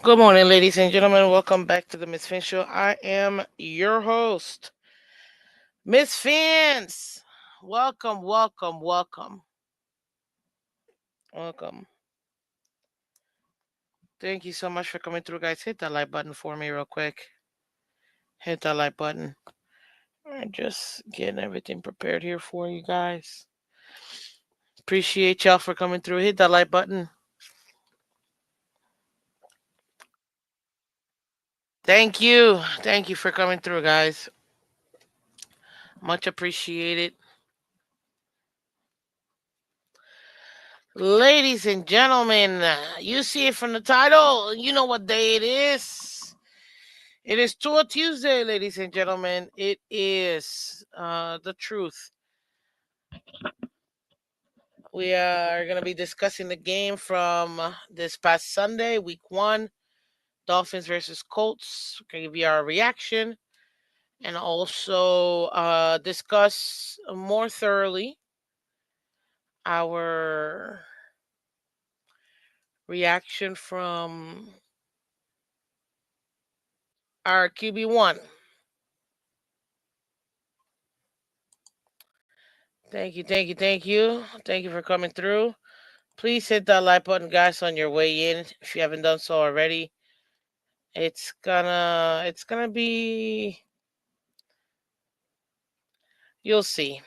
Good morning, ladies and gentlemen. Welcome back to the Miss Fin Show. I am your host, Miss Fins. Welcome, welcome, welcome, welcome. Thank you so much for coming through, guys. Hit that like button for me, real quick. Hit that like button. I'm just getting everything prepared here for you guys. Appreciate y'all for coming through. Hit that like button. Thank you. Thank you for coming through, guys. Much appreciated. Ladies and gentlemen, you see it from the title. You know what day it is. It is Tour Tuesday, ladies and gentlemen. It is the truth. We are going to be discussing the game from this past Sunday, week one, Dolphins versus Colts. We're going to give you our reaction and also discuss more thoroughly our reaction from our QB1. Thank you, thank you, thank you. Thank you for coming through. Please hit that like button, guys, on your way in if you haven't done so already. It's gonna be, you'll see.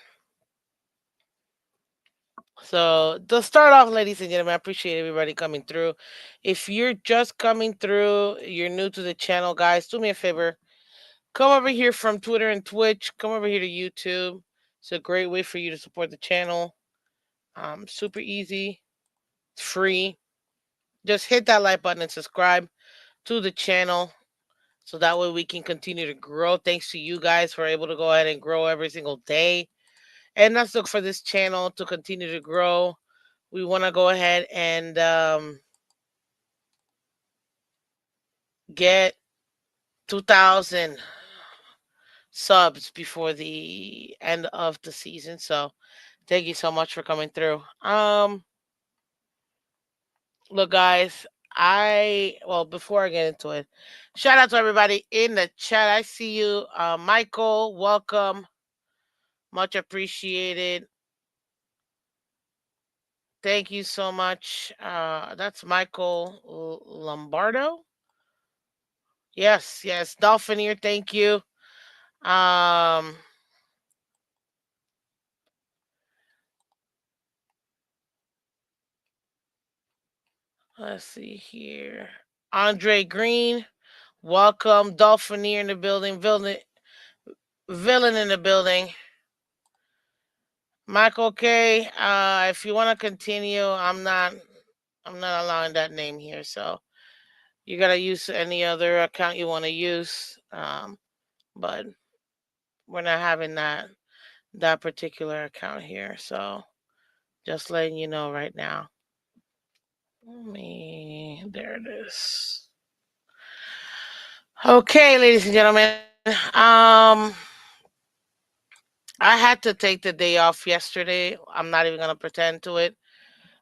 So to start off, ladies and gentlemen, I appreciate everybody coming through. If you're just coming through, you're new to the channel, guys, do me a favor. Come over here from Twitter and Twitch. Come over here to YouTube. It's a great way for you to support the channel. Super easy. It's free. Just hit that like button and subscribe to the channel so that way we can continue to grow. Thanks to you guys for able to go ahead and grow every single day. And let's look for this channel to continue to grow. We want to go ahead and get 2,000 subs before the end of the season. So thank you so much for coming through. Look, guys, before I get into it, shout out to everybody in the chat. I see you, Michael. Welcome, much appreciated. Thank you so much. That's Michael Lombardo. Yes, yes, Dolphinier. Thank you. Um, let's see here. Andre Green. Welcome, Dolphinier in the building. Villain in the building. Michael K. If you want to continue, I'm not allowing that name here. So you gotta use any other account you want to use. But we're not having that particular account here. So just letting you know right now. There it is. Okay, ladies and gentlemen. I had to take the day off yesterday. I'm not even gonna pretend to it.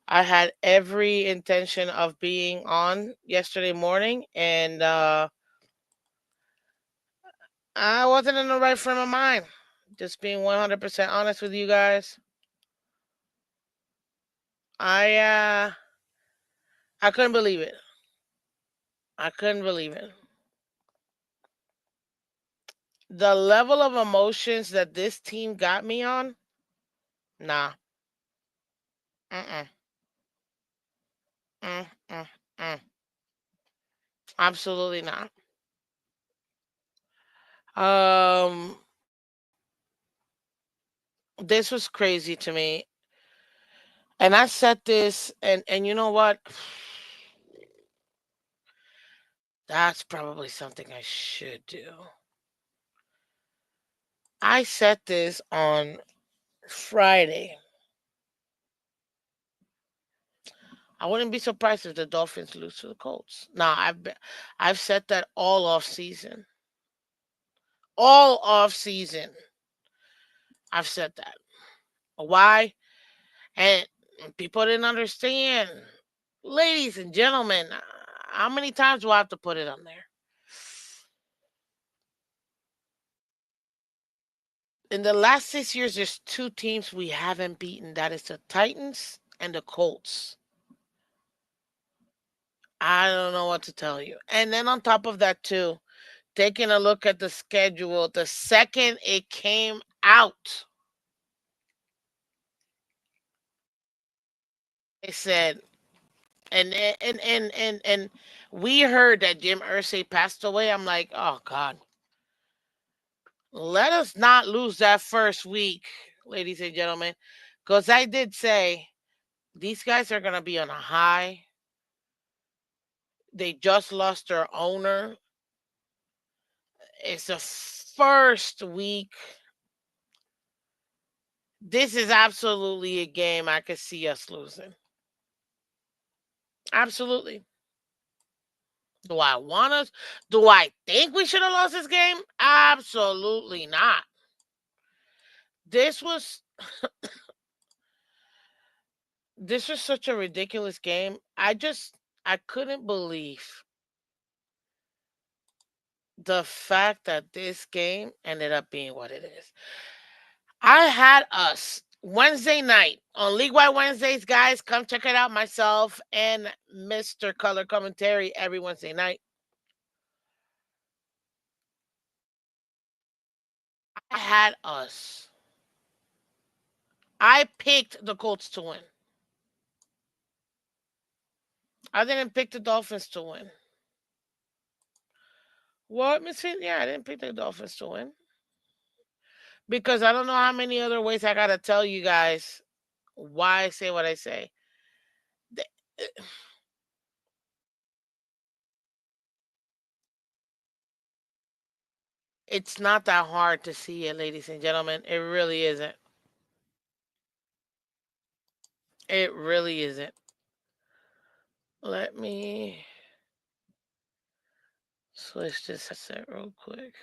I had every intention of being on yesterday morning, and I wasn't in the right frame of mind. Just being 100% honest with you guys. I I couldn't believe it. I couldn't believe it. The level of emotions that this team got me on, nah. Mm-mm. Mm-mm. Absolutely not. Um, this was crazy to me. And I said this, and you know what? That's probably something I should do. I said this on Friday. I wouldn't be surprised if the Dolphins lose to the Colts. Now, I've said that all off season. All off season. I've said that. Why? And people didn't understand. Ladies and gentlemen, How many times do I have to put it on there? In the last 6 years, there's two teams we haven't beaten. That is the Titans and the Colts. I don't know what to tell you. And then on top of that, too, taking a look at the schedule, the second it came out, they said, and we heard that Jim Irsay passed away. I'm like, oh God, let us not lose that first week, ladies and gentlemen, because I did say these guys are gonna be on a high. They just lost their owner. It's the first week. This is absolutely a game I could see us losing. Absolutely. Do I want us? Do I think we should have lost this game? Absolutely not. This was this was such a ridiculous game. I couldn't believe the fact that this game ended up being what it is. I had us Wednesday night on League Wide Wednesdays, guys. Come check it out. Myself and Mr. Color Commentary every Wednesday night. I had us. I picked the Colts to win. I didn't pick the Dolphins to win. What, Miss Finn? Yeah, I didn't pick the Dolphins to win because I don't know how many other ways I gotta tell you guys why I say what I say. The- It's not that hard to see it, ladies and gentlemen. It really isn't. It really isn't. Let me switch this headset real quick.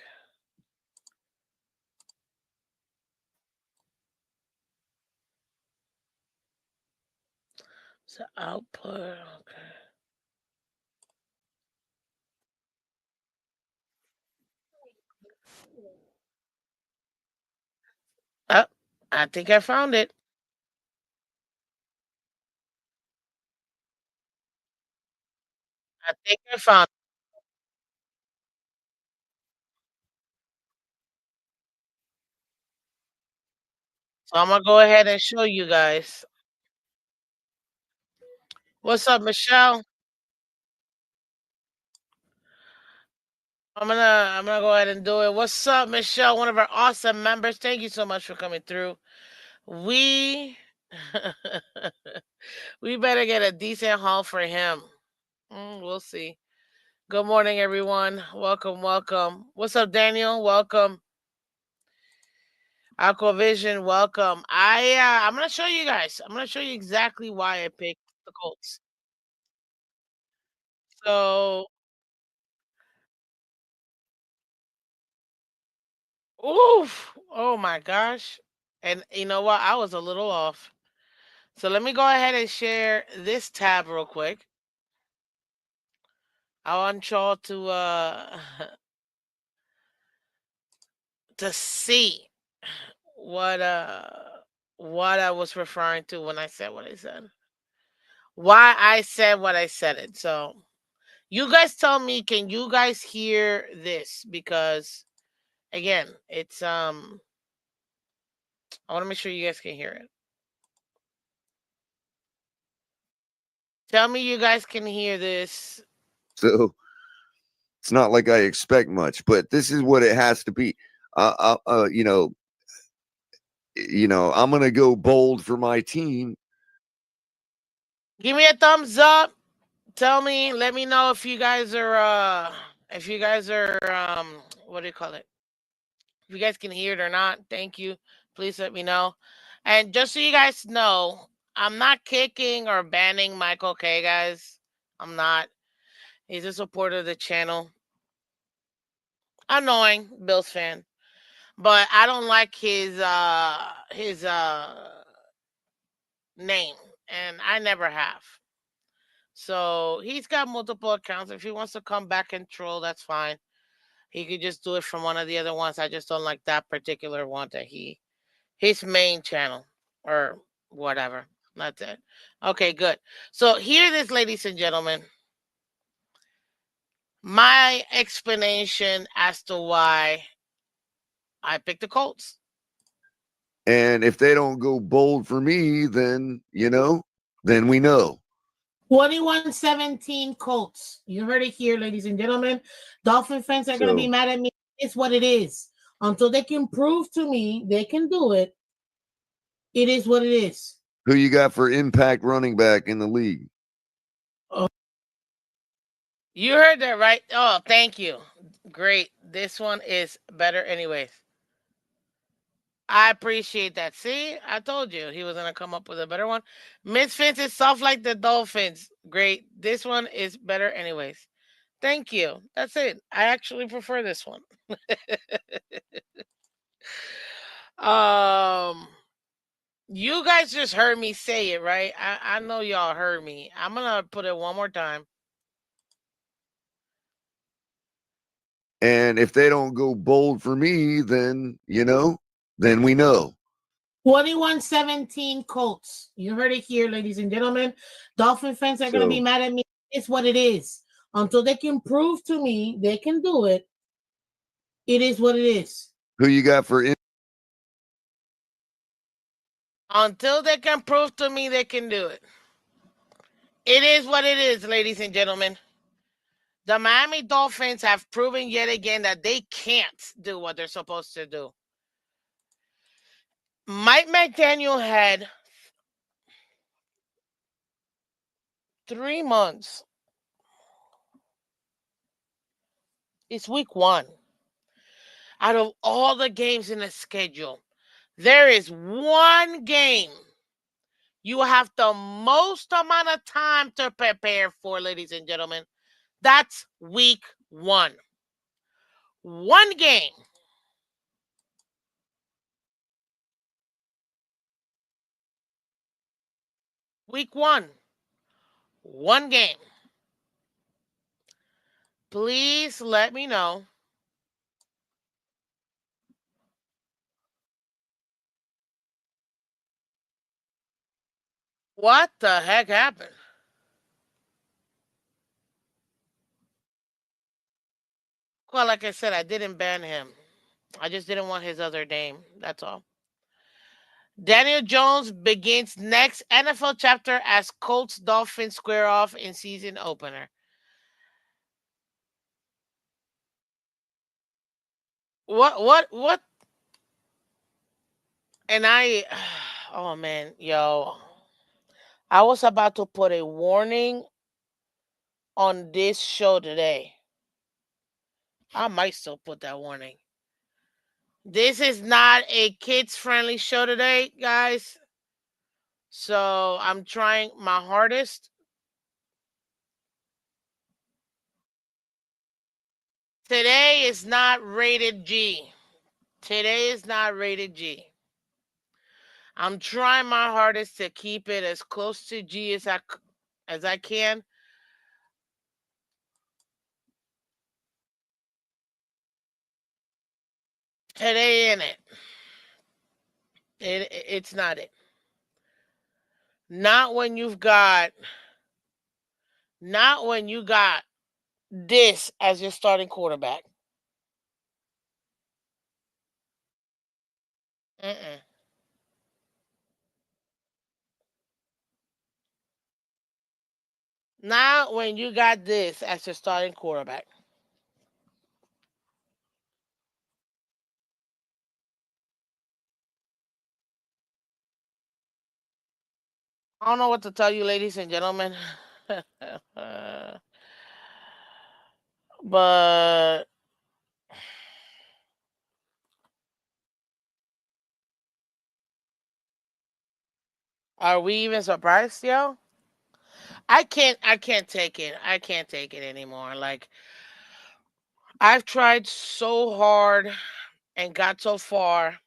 So output. Okay. Oh, I think I found it. I think I found. So I'm gonna go ahead and show you guys. What's up, Michelle? I'm gonna go ahead and do it. What's up, Michelle? One of our awesome members. Thank you so much for coming through. We we better get a decent haul for him. We'll see. Good morning, everyone. Welcome, welcome. What's up, Daniel? Welcome. Aquavision, welcome. I'm gonna show you guys. I'm gonna show you exactly why I picked the Colts. So, oof, oh my gosh. And you know what? I was a little off. So let me go ahead and share this tab real quick. I want y'all to to see what uh what I was referring to when I said what I said. Why I said what I said it. So you guys tell me, can you guys hear this? Because again, it's I want to make sure you guys can hear it. Tell me you guys can hear this. So it's not like I expect much, but this is what it has to be. You know, I'm gonna go bold for my team. Give me a thumbs up. Tell me, let me know if you guys are what do you call it? If you guys can hear it or not. Thank you. Please let me know. And just so you guys know, I'm not kicking or banning Michael K, guys. I'm not. He's a supporter of the channel. Annoying Bills fan. But I don't like his name, and I never have. So he's got multiple accounts. If he wants to come back and troll, that's fine. He could just do it from one of the other ones. I just don't like that particular one that his main channel or whatever. That's it. Okay, good. So here it is, ladies and gentlemen. My explanation as to why I picked the Colts. And if they don't go bold for me, then, then we know. 21-17 Colts. You heard it here, ladies and gentlemen. Dolphin fans are going to be So mad at me. It's what it is. Until they can prove to me they can do it, it is what it is. who you got for impact running back in the league? Oh, You heard that right? Oh, thank you. Great. This one is better, anyways. I appreciate that. See, I told you he was gonna come up with a better one. Miss Fence is soft like the Dolphins. Great. This one is better, anyways. Thank you. That's it. I actually prefer this one. um, you guys just heard me say it, right? I know y'all heard me. I'm gonna put it one more time. And if they don't go bold for me, then, then we know. 21-17 Colts. You heard it here, ladies and gentlemen. Dolphin fans are going to be So mad at me. It's what it is. Until they can prove to me they can do it, it is what it is. who you got for Until they can prove to me they can do it. It is what it is, ladies and gentlemen. The Miami Dolphins have proven yet again that they can't do what they're supposed to do. Mike McDaniel had 3 months. It's week one. Out of all the games in the schedule, there is one game you have the most amount of time to prepare for, ladies and gentlemen. That's week one. One game. Week one. One game. Please let me know what the heck happened. Well, like I said, I didn't ban him. I just didn't want his other name. That's all. Daniel Jones begins next NFL chapter as Colts Dolphins square off in season opener. What? And I, oh man, yo, I was about to put a warning on this show today. I might still put that warning. This is not a kids friendly show today, guys. So I'm trying my hardest. Today is not rated G. Today is not rated G. I'm trying my hardest to keep it as close to G as I can. Today ain't it. It's not it. Not when you've got not when you got this as your starting quarterback. Mm-mm. Not when you got this as your starting quarterback. I don't know what to tell you, ladies and gentlemen. But are we even surprised, yo? I can't take it. I can't take it anymore. Like I've tried so hard and got so far,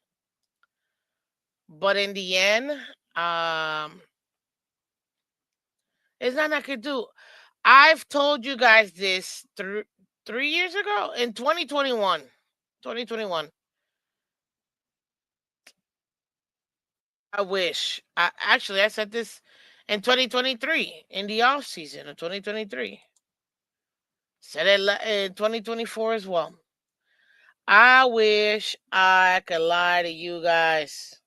but in the end, um, it's not I could do. I've told you guys this 3 years ago in 2021. 2021. I wish. I said this in 2023 in the off season of 2023. Said it in 2024 as well. I wish I could lie to you guys.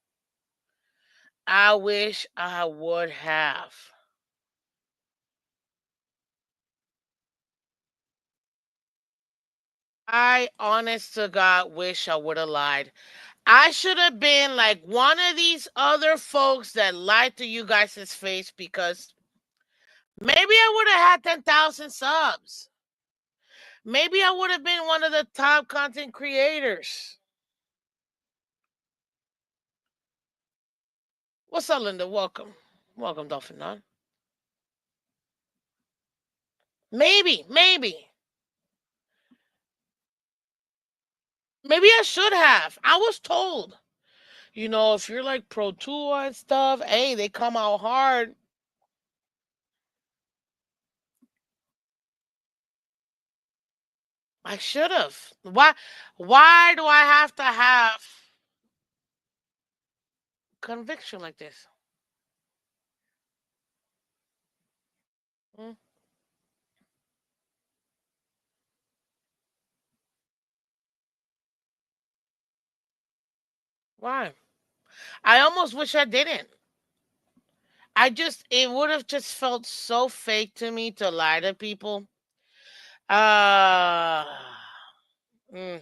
I wish I would have. I honest to God wish I would have lied. I should have been like one of these other folks that lied to you guys' face because maybe I would have had 10,000 subs. Maybe I would have been one of the top content creators. What's up, Linda? Welcome. Welcome, Dolphin None. Maybe. Maybe I should have. I was told. If you're like Pro Tour and stuff, hey, they come out hard. I should have. Why do I have to have conviction like this? Hmm? Why? I almost wish I didn't. It would have just felt so fake to me to lie to people. Uh, mm,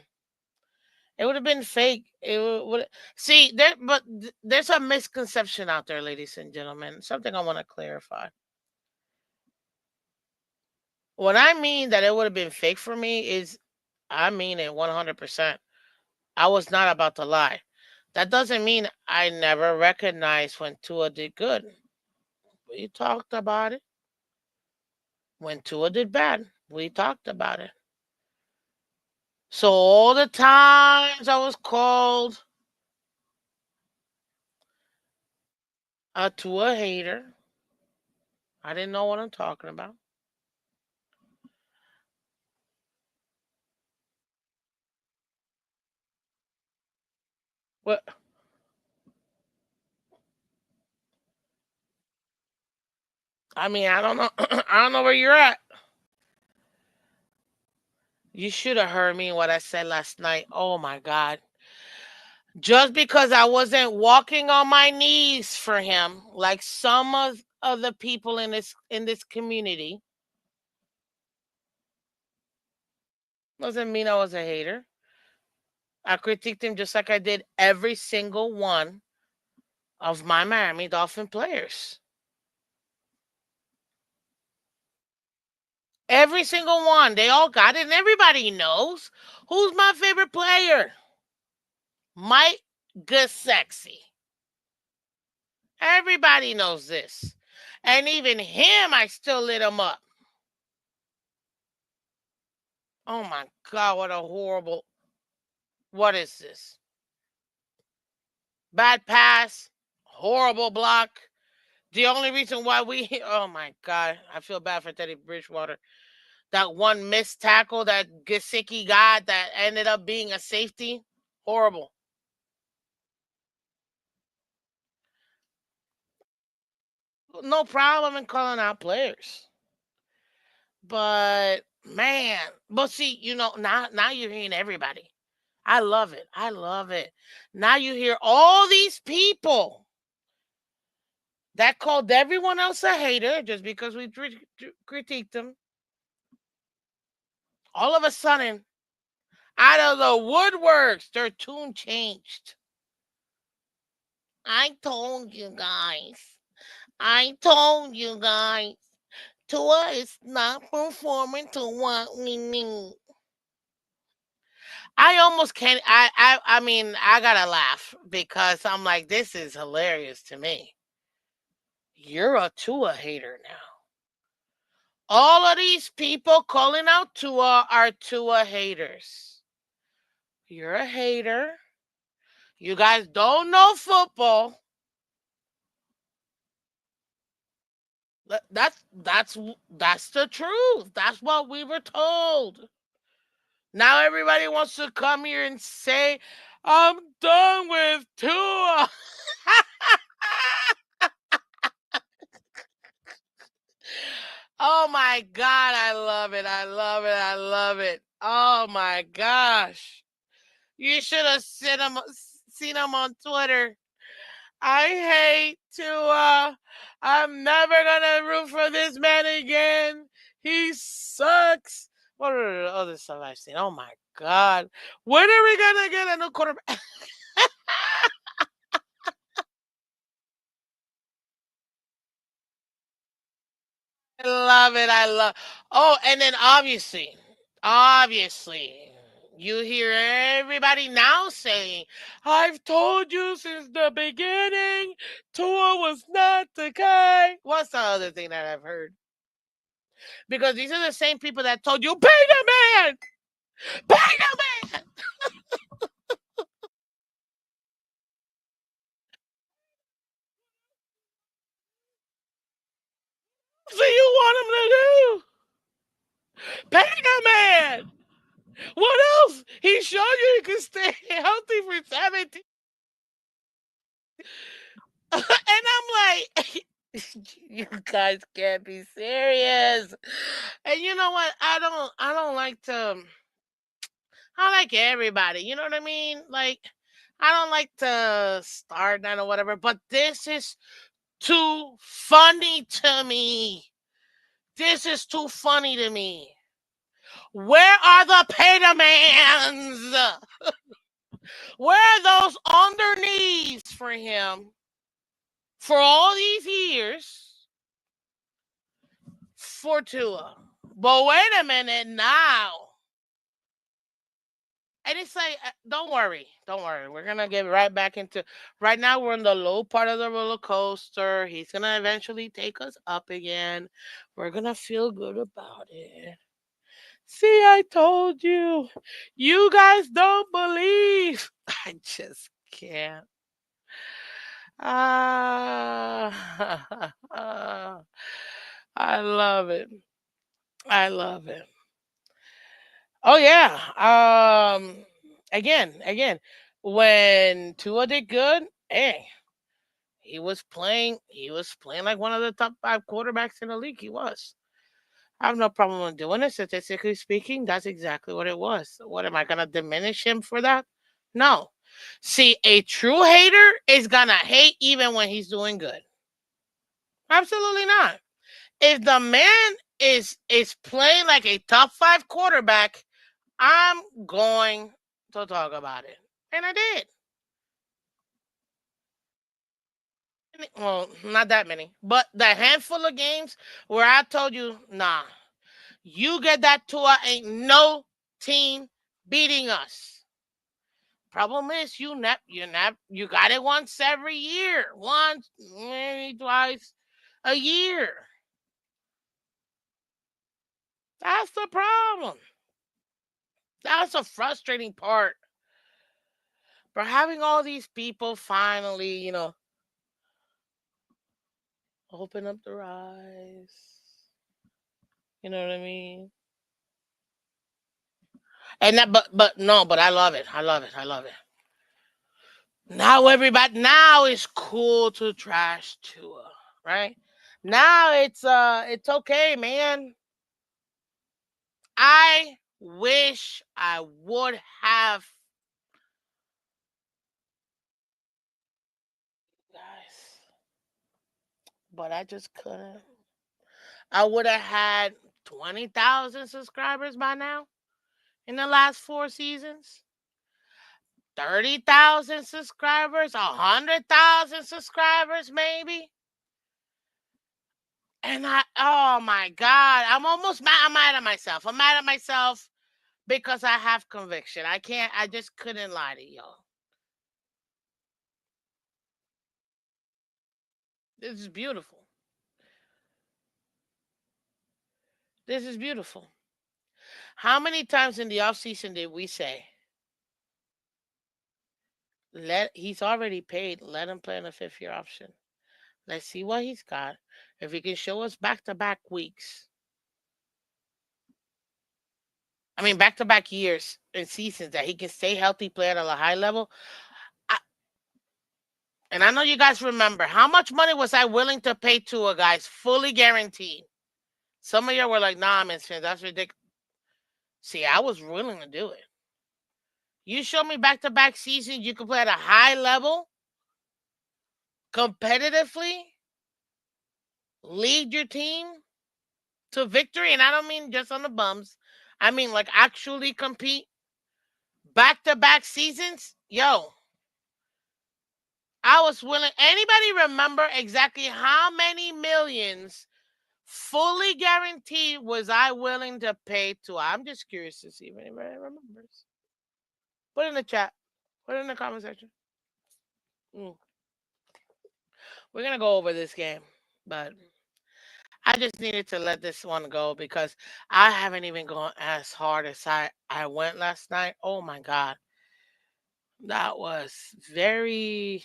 it would have been fake. Would see there, but there's a misconception out there, ladies and gentlemen. Something I want to clarify. What I mean that it would have been fake for me is, I mean it 100%. I was not about to lie. That doesn't mean I never recognized when Tua did good. We talked about it. When Tua did bad, we talked about it. So all the times I was called a Tua hater, I didn't know what I'm talking about. What? I mean, I don't know. I don't know where you're at. You should have heard me what I said last night. Oh my God. Just because I wasn't walking on my knees for him, like some of the people in this community, doesn't mean I was a hater. I critiqued him just like I did every single one of my Miami Dolphin players. Every single one. They all got it, and everybody knows who's my favorite player. Mike Gesexy. Everybody knows this. And even him, I still lit him up. Oh my God, what a horrible. What is this? Bad pass, horrible block. The only reason why oh my God, I feel bad for Teddy Bridgewater. That one missed tackle that Gesicki got that ended up being a safety, horrible. No problem in calling out players. But man, but see, now you're hearing everybody. I love it. I love it. Now you hear all these people that called everyone else a hater just because we critiqued them. All of a sudden, out of the woodworks, their tune changed. I told you guys. I told you guys. Tua is not performing to what we need. I almost can't. I mean, I gotta laugh because I'm like, this is hilarious to me. You're a Tua hater now. All of these people calling out Tua are Tua haters. You're a hater. You guys don't know football. That's the truth. That's what we were told. Now everybody wants to come here and say, "I'm done with Tua." Oh my god, I love it. I love it. I love it. Oh my gosh. You should have seen him on Twitter. I hate Tua. I'm never gonna root for this man again. He sucks. What are the other stuff I've seen? Oh my god. When are we gonna get a new quarterback? I love it. I love. Oh, and then obviously, you hear everybody now saying, "I've told you since the beginning, Tua was not the guy." What's the other thing that I've heard? Because these are the same people that told you, "Pay the man, pay the man." So you want him to do? Pay the man. What else? He showed you he could stay healthy for 17. And I'm like, you guys can't be serious. And you know what? I don't like to. I like everybody. You know what I mean? Like, I don't like to start that or whatever. But this is too funny to me. This is too funny to me. Where are the Petermans? Where are those on their knees for him for all these years for Tua? But wait a minute now. And it's like, don't worry, don't worry. We're gonna get right back into. Right now, we're in the low part of the roller coaster. He's gonna eventually take us up again. We're gonna feel good about it. See, I told you. You guys don't believe. I just can't. Ah, I love it. I love it. Oh yeah. Again, when Tua did good, hey, he was playing like one of the top 5 quarterbacks in the league. He was. I have no problem with doing it. Statistically speaking, that's exactly what it was. What am I gonna diminish him for that? No. See, a true hater is gonna hate even when he's doing good. Absolutely not. If the man is playing like a top 5 quarterback, I'm going to talk about it. And I did. Well, not that many, but the handful of games where I told you, nah, you get that tour, ain't no team beating us. Problem is, you got it once every year, once, maybe twice a year. That's the problem. That's the frustrating part. For having all these people finally, open up their eyes. You know what I mean? And that, but no, but I love it. I love it. I love it. Now it's cool to trash Tua, right? Now it's okay, man. I wish I would have, guys, but I just couldn't. I would have had 20,000 subscribers by now in the last 4 seasons. 30,000 subscribers, 100,000 subscribers, maybe. And oh my God, I'm almost mad. I'm mad at myself. I'm mad at myself because I have conviction. I just couldn't lie to y'all. This is beautiful. This is beautiful. How many times in the off season did we say, he's already paid, let him play in a 5th year option? Let's see what he's got. If he can show us back to back weeks, I mean, back to back years and seasons that he can stay healthy, play at a high level. I, and I know you guys remember how much money was I willing to pay to a guys fully guaranteed. Some of you were like, "Nah, Miss Finn, that's ridiculous." See, I was willing to do it. You show me back to back seasons you can play at a high level, competitively, lead your team to victory, and I don't mean just on the bums. I mean like actually compete back to back seasons. Yo, I was willing. Anybody remember exactly how many millions fully guaranteed was I willing to pay to? I'm just curious to see if anybody remembers. Put it in the chat. Put it in the comment section. Mm. We're gonna go over this game, but I just needed to let this one go because I haven't even gone as hard as I went last night. Oh my god, that was very.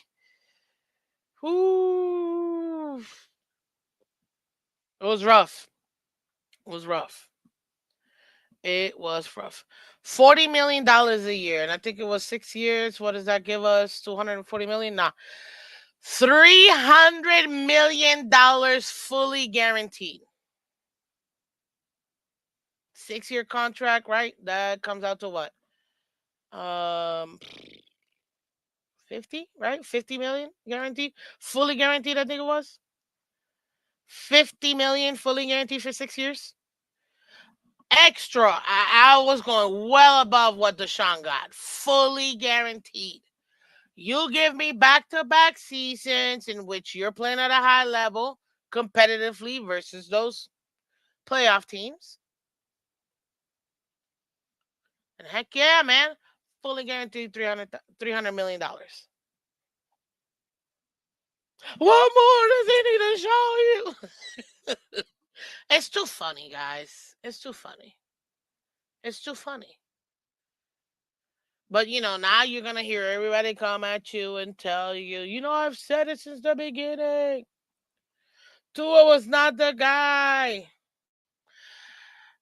Ooh, it was rough. It was rough. It was rough. $40 million a year, and I think it was 6 years. What does that give us? 240 million? Nah, $300 million fully guaranteed. 6 year contract, right? That comes out to what? 50, right? 50 million guaranteed, fully guaranteed. I think it was 50 million fully guaranteed for 6 years. Extra. I was going well above what Deshaun got, fully guaranteed. You give me back to back seasons in which you're playing at a high level competitively versus those playoff teams. And heck yeah, man. Fully guaranteed $300 million. What more does he need to show you? It's too funny, guys. It's too funny. It's too funny. But now you're gonna hear everybody come at you and tell you, I've said it since the beginning. Tua was not the guy.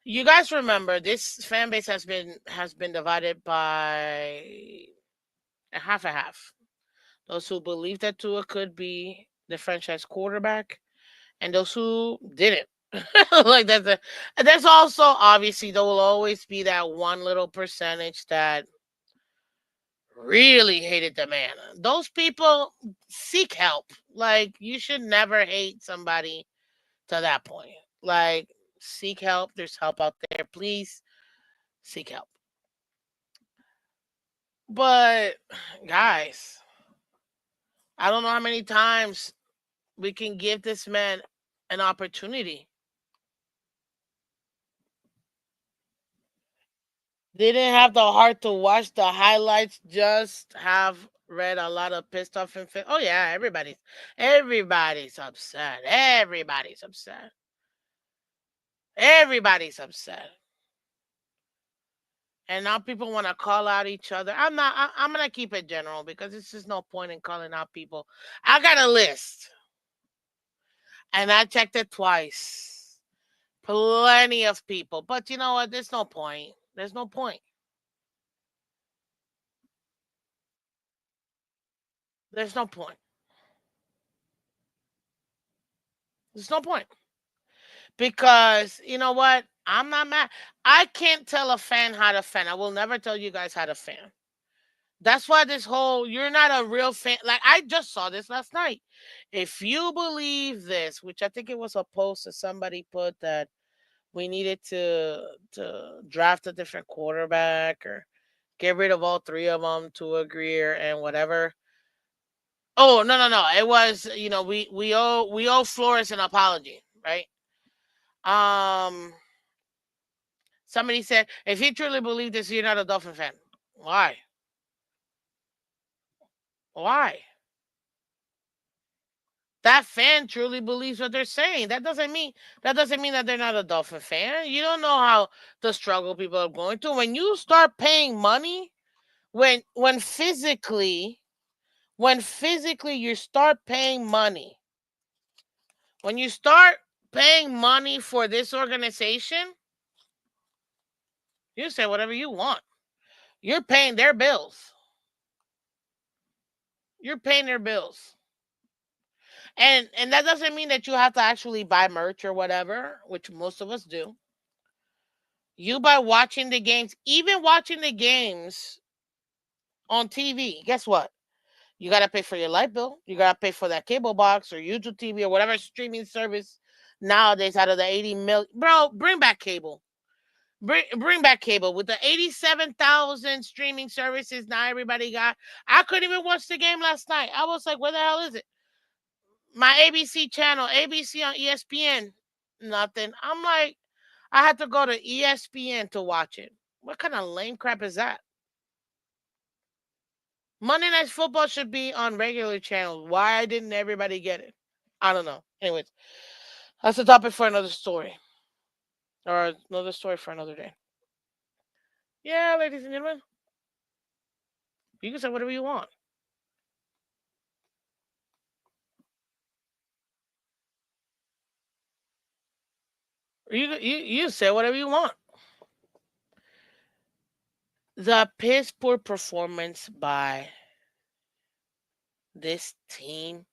You guys remember this fan base has been divided by a half a half. Those who believe that Tua could be the franchise quarterback, and those who didn't. Like there's also obviously there will always be that one little percentage that really hated the man. Those people seek help. Like you should never hate somebody to that point. Like seek help. There's help out there. Please seek help. But guys, I don't know how many times we can give this man an opportunity. They didn't have the heart to watch the highlights. Just have read a lot of pissed off and oh yeah, everybody's upset. Everybody's upset. Everybody's upset. And now people want to call out each other. I'm not. I'm gonna keep it general because there's just no point in calling out people. I got a list, and I checked it twice. Plenty of people, but you know what? There's no point. There's no point. There's no point. There's no point. Because you know what? I'm not mad. I can't tell a fan how to fan. I will never tell you guys how to fan. That's why this whole you're not a real fan. Like I just saw this last night. If you believe this, which I think it was a post that somebody put that we needed to draft a different quarterback or get rid of all three of them to agree and whatever. Oh no! It was we owe Flores an apology, right? Um, Somebody said, if you truly believe this, you're not a Dolphin fan. Why? Why? That fan truly believes what they're saying. That doesn't mean that they're not a Dolphin fan. You don't know how the struggle people are going through. When you start paying money, when physically you start paying money When you start paying money for this organization, you say whatever you want. You're paying their bills. You're paying their bills. And that doesn't mean that you have to actually buy merch or whatever, which most of us do. You by watching the games, even watching the games on TV, guess what? You gotta pay for your light bill. You gotta pay for that cable box or YouTube TV or whatever streaming service nowadays out of the 80 million. Bro, bring back cable. Bring back cable with the 87,000 streaming services now everybody got. I couldn't even watch the game last night. I was like, where the hell is it? My ABC channel, ABC on ESPN, nothing. I'm like, I had to go to ESPN to watch it. What kind of lame crap is that? Monday Night Football should be on regular channels. Why didn't everybody get it? I don't know. Anyways, that's a topic for another story. Or another story for another day. Yeah, ladies and gentlemen, you can say whatever you want. You say whatever you want. The piss poor performance by this team.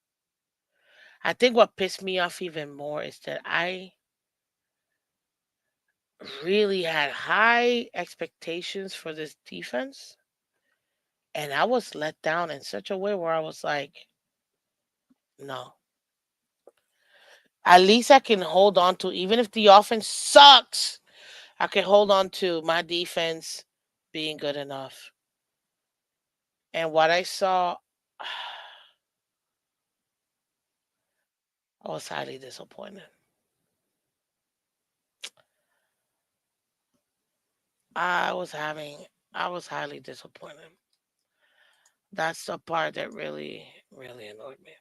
I think what pissed me off even more is that I really had high expectations for this defense, and I was let down in such a way where I was like, no. At least I can hold on to, even if the offense sucks, I can hold on to my defense being good enough. And what I saw, I was highly disappointed. I was having, I was highly disappointed. That's the part that really, really annoyed me.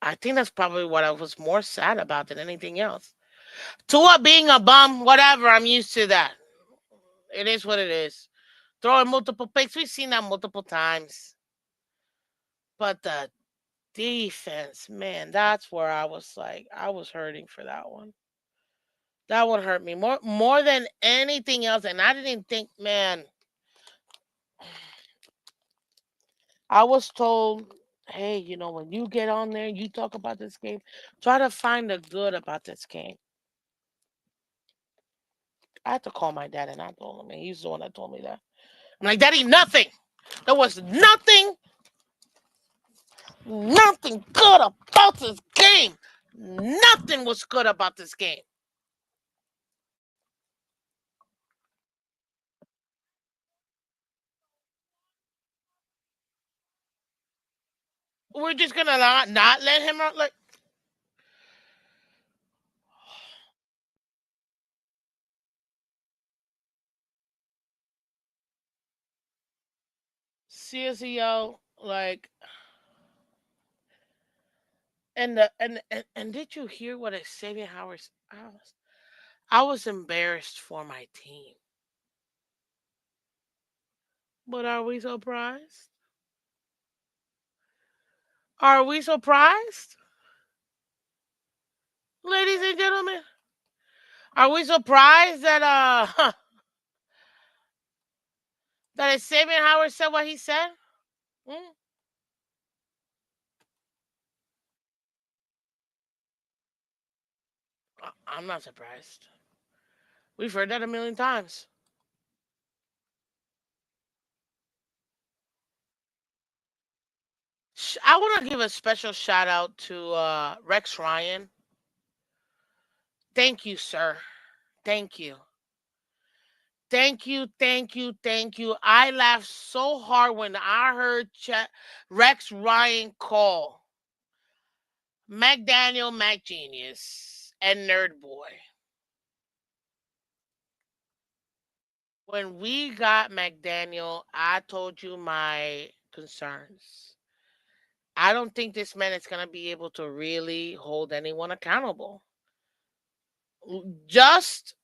I think that's probably what I was more sad about than anything else. Tua being a bum, whatever, I'm used to that. It is what it is. Throwing multiple picks, we've seen that multiple times. But the defense, man, that's where I was like, I was hurting for that one. That one hurt me more than anything else. And I didn't think, man, I was told, hey, when you get on there, you talk about this game, try to find the good about this game. I had to call my dad and I told him, and he's the one that told me that. I'm like, Daddy, nothing. There was nothing good about this game. Nothing was good about this game. We're just gonna not let him out. Like, seriously, yo, like, and did you hear what Xavier Howard? I was embarrassed for my team, but are we surprised? Are we surprised, ladies and gentlemen? Are we surprised that that Xavier Howard said what he said? Hmm? I'm not surprised. We've heard that a million times. I want to give a special shout out to Rex Ryan. Thank you, sir. Thank you. Thank you, thank you, thank you. I laughed so hard when I heard Rex Ryan call McDaniel McGenius and Nerd Boy. When we got McDaniel, I told you my concerns. I don't think this man is going to be able to really hold anyone accountable. Just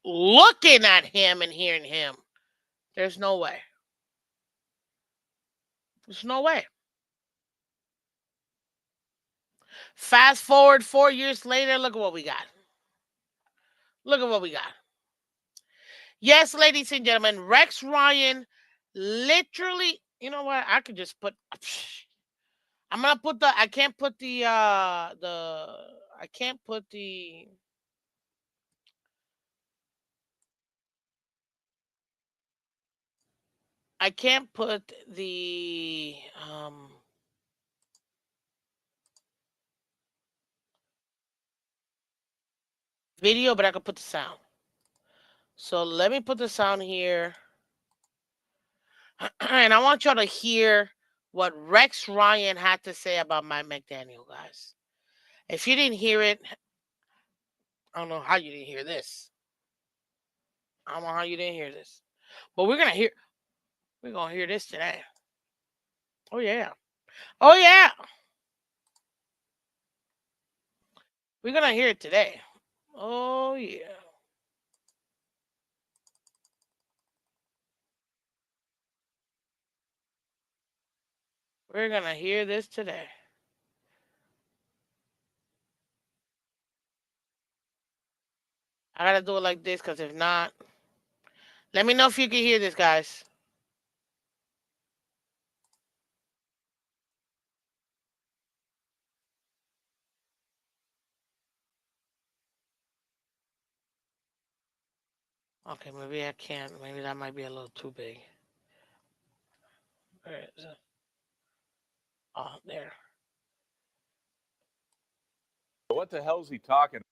looking at him and hearing him, there's no way. There's no way. Fast forward 4 years later, look at what we got. Look at what we got. Yes, ladies and gentlemen, Rex Ryan literally, you know what? I could just put I'm gonna put the I can't put the I can't put the I can't put the video, but I can put the sound. So let me put the sound here. And I want y'all to hear what Rex Ryan had to say about Mike McDaniel, guys. If you didn't hear it, I don't know how you didn't hear this. I don't know how you didn't hear this. But we're gonna hear this today. Oh yeah. Oh yeah. We're gonna hear it today. Oh yeah. We're gonna hear this today. I gotta do it like this because if not, let me know if you can hear this, guys. Okay, maybe I can't. Maybe that might be a little too big. Where is it? Oh, there. What the hell is he talking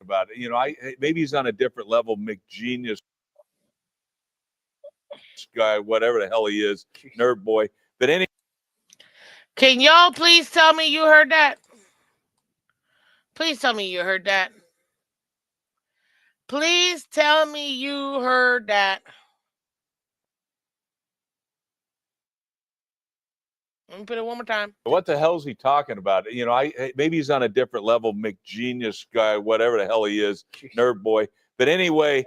about? Maybe he's on a different level, McGenius guy, whatever the hell he is, nerd boy. But Can y'all please tell me you heard that? Please tell me you heard that. Please tell me you heard that. Let me put it one more time. what the hell is he talking about? Maybe he's on a different level, McGenius guy, whatever the hell he is, nerd boy. But anyway,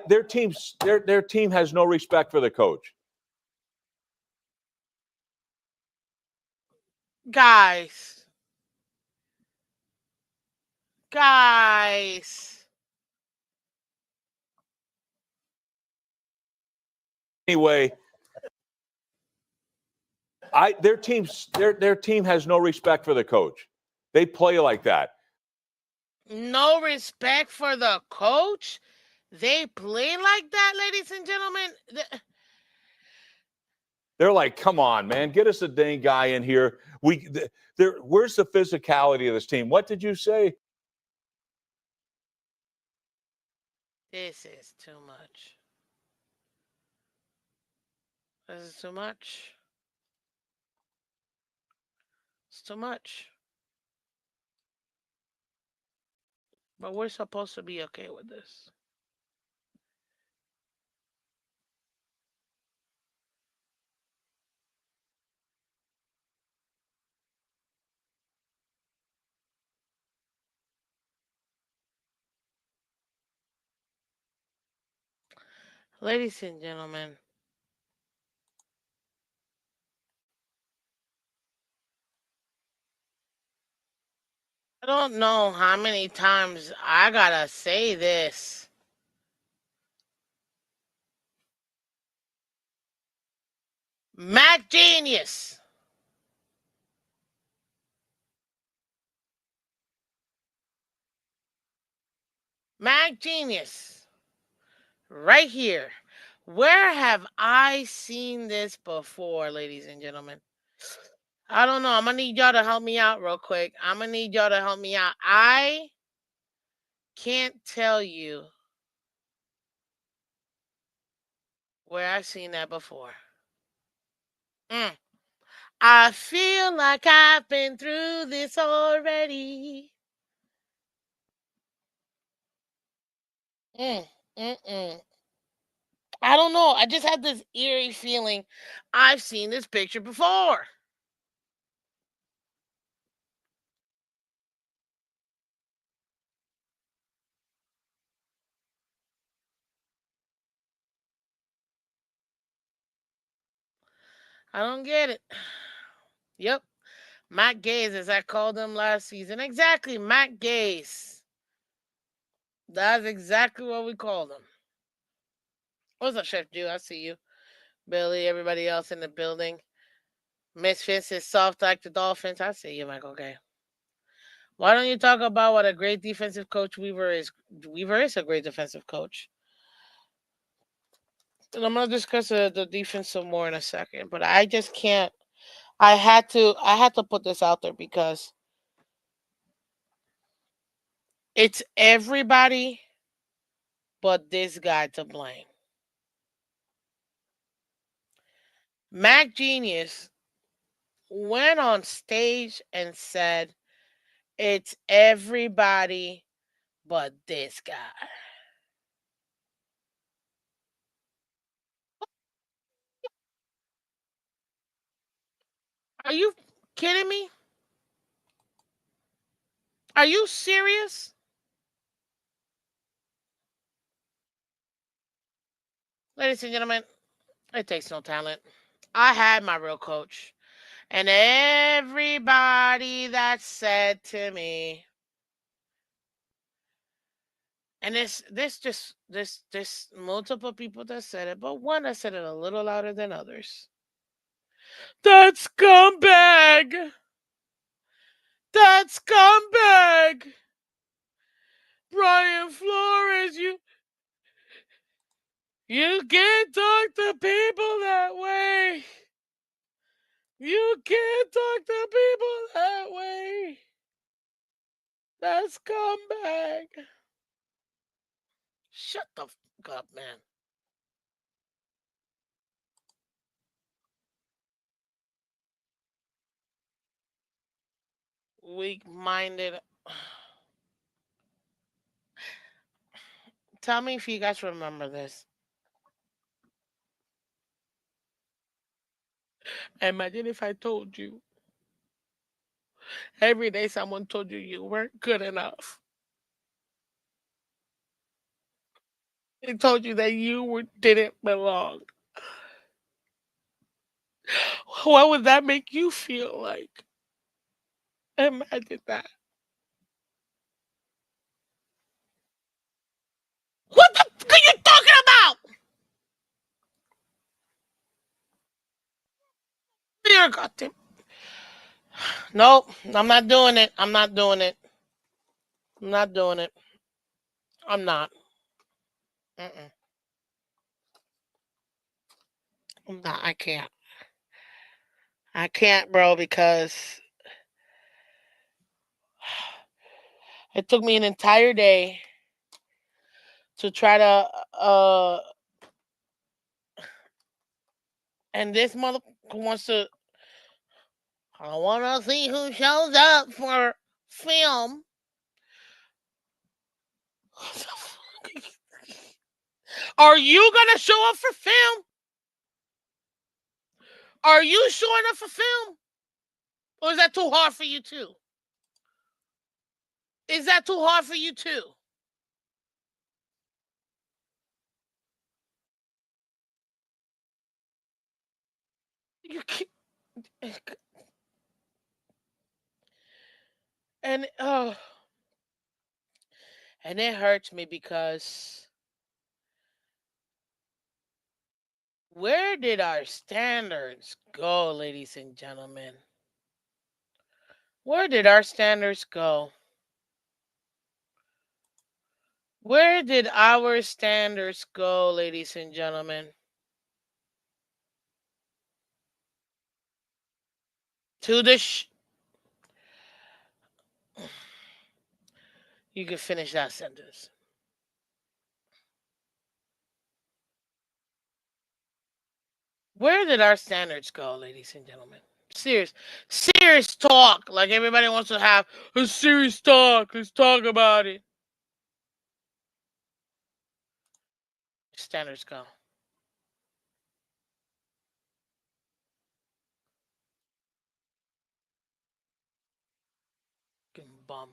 their team has no respect for the coach. Guys. Guys. Anyway, their team has no respect for the coach. They play like that. No respect for the coach? They play like that, ladies and gentlemen? They're like, come on, man, get us a dang guy in here. Where's the physicality of this team? What did you say? This is too much. This is too much. It's too much. But we're supposed to be okay with this. Ladies and gentlemen, I don't know how many times I gotta say this. Mac Genius. Mac Genius. Right here. Where have I seen this before, ladies and gentlemen? I don't know. I'm gonna need y'all to help me out real quick. I'm gonna need y'all to help me out. I can't tell you where I've seen that before. Mm. I feel like I've been through this already. Mm, mm. I don't know. I just had this eerie feeling I've seen this picture before. I don't get it. Yep. Matt Gaze, as I called him last season. Exactly, Matt Gaze. That's exactly what we called him. What's up, Chef Jew? I see you. Billy, everybody else in the building. Miss Fitz is soft like the Dolphins. I see you, Michael K. Why don't you talk about what a great defensive coach Weaver is? Weaver is a great defensive coach. And I'm gonna discuss the defense some more in a second. But I just can't. I had to put this out there because it's everybody but this guy to blame. Mac Genius went on stage and said it's everybody but this guy. Are you kidding me? Are you serious? Ladies and gentlemen, it takes no talent. I had my real coach. And everybody that said to me, and this multiple people that said it, but one that said it a little louder than others. That scumbag! That scumbag! Brian Flores, you can't talk to people that way. You can't talk to people that way. That scumbag. Shut the fuck up, man. Weak minded. Tell me if you guys remember this. Imagine if I told you every day someone told you you weren't good enough. They told you that didn't belong. What would that make you feel like? Imagine that. What the fuck are you talking about? You're goddamn. Nope, I'm not doing it. I'm not doing it. I'm not doing it. I'm not. Mm-mm. I'm not. I can't. I can't, bro, because it took me an entire day to try to and this mother wants to I want to see who shows up for film. Are you going to show up for film? Are you showing up for film? Or is that too hard for you too? Is that too hard for you too? You can't, and and it hurts me because where did our standards go, ladies and gentlemen? Where did our standards go? Where did our standards go, ladies and gentlemen? To the You can finish that sentence. Where did our standards go, ladies and gentlemen? Serious talk. Like everybody wants to have a serious talk. Let's talk about it. Standards go. Bum.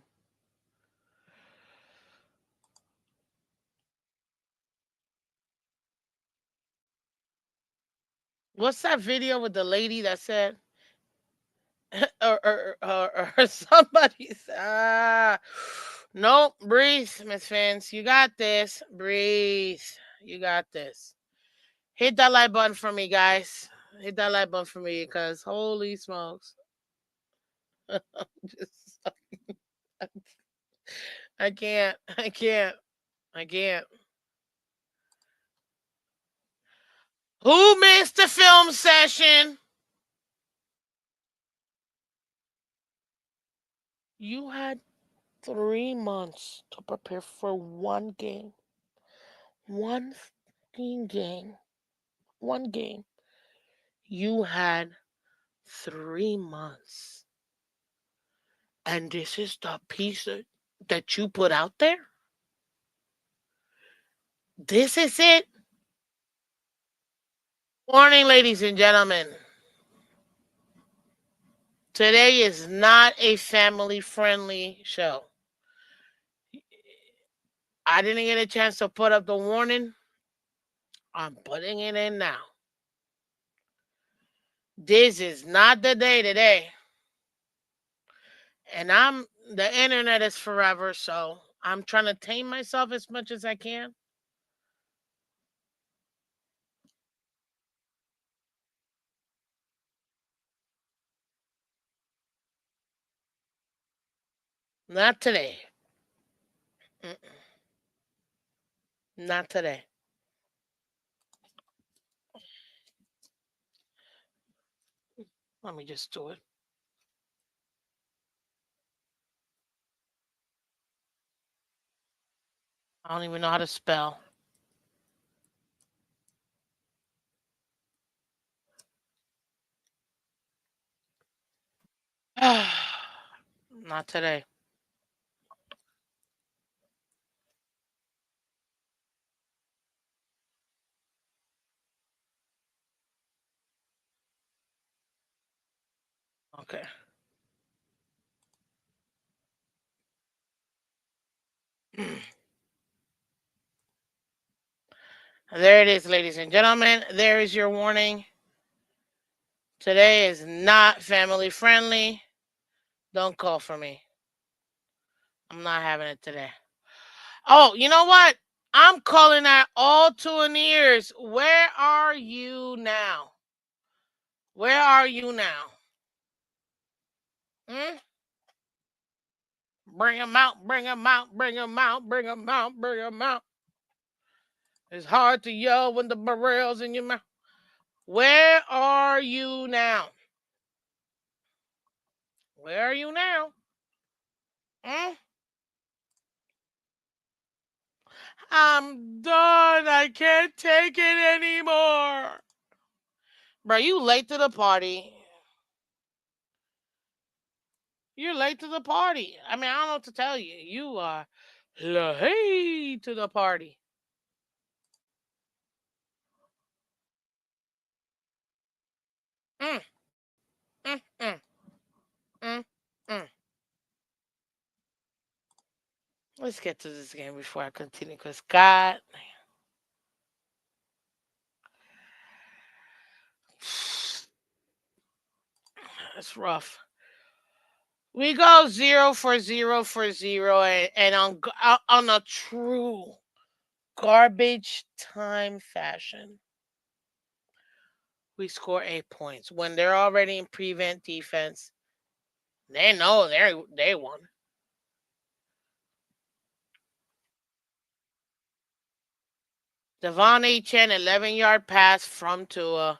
What's that video with the lady that said or somebody's no, breathe, Miss Fins. You got this. Breathe. You got this. Hit that like button for me, guys. Hit that like button for me because holy smokes. Just, I can't. I can't. I can't. Who missed the film session? You had 3 months to prepare for one game. One fucking game. One game. You had 3 months. And this is the piece that you put out there? This is it? Warning, ladies and gentlemen. Today is not a family friendly show. I didn't get a chance to put up the warning. I'm putting it in now. This is not the day today. And the internet is forever, so I'm trying to tame myself as much as I can. Not today. Mm-mm. Not today. Let me just do it. I don't even know how to spell. Not today. Okay. There it is, ladies and gentlemen. There is your warning. Today is not family friendly. Don't call for me. I'm not having it today. Oh, you know what? I'm calling out all two and ears. Where are you now? Where are you now? Hmm? Bring them out, bring them out, bring them out, bring them out, bring them out. It's hard to yell when the barrel's in your mouth. Where are you now? Where are you now? Hmm? I'm done. I can't take it anymore. Bro, you late to the party. You're late to the party. I mean, I don't know what to tell you. You are late to the party. Mm, mm, mm, mm, mm. Let's get to this game before I continue, because God, it's rough. We go 0 for 0 for 0, and on a true garbage time fashion, we score 8 points when they're already in prevent defense. They know they won. Devon Chen 11-yard pass from Tua.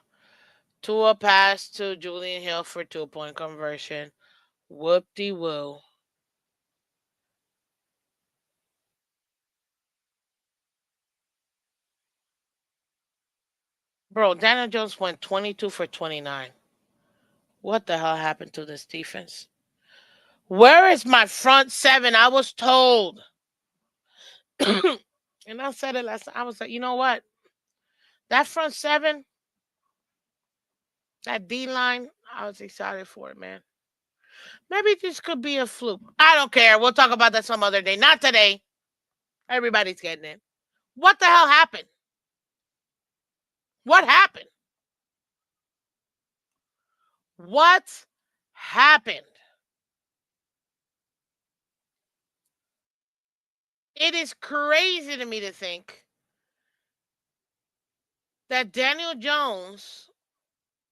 Tua pass to Julian Hill for 2 point conversion. Whoop de woo. Bro, Daniel Jones went 22 for 29. What the hell happened to this defense? Where is my front seven? I was told. And I said it last time. I was like, you know what? That front seven, that D line, I was excited for it, man. Maybe this could be a fluke. I don't care. We'll talk about that some other day. Not today. Everybody's getting it. What the hell happened? What happened? What happened. It is crazy to me to think that Daniel Jones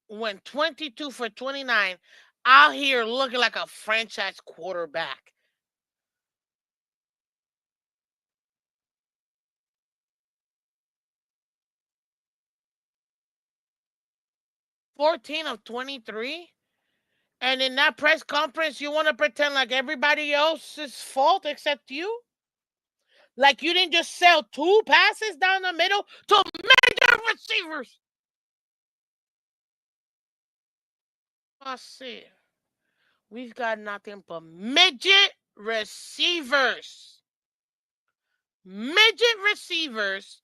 went 22 for 29 out here looking like a franchise quarterback. 14 of 23. And in that press conference, you want to pretend like everybody else's fault except you? Like you didn't just sell two passes down the middle to major receivers. I see. We've got nothing but midget receivers. Midget receivers.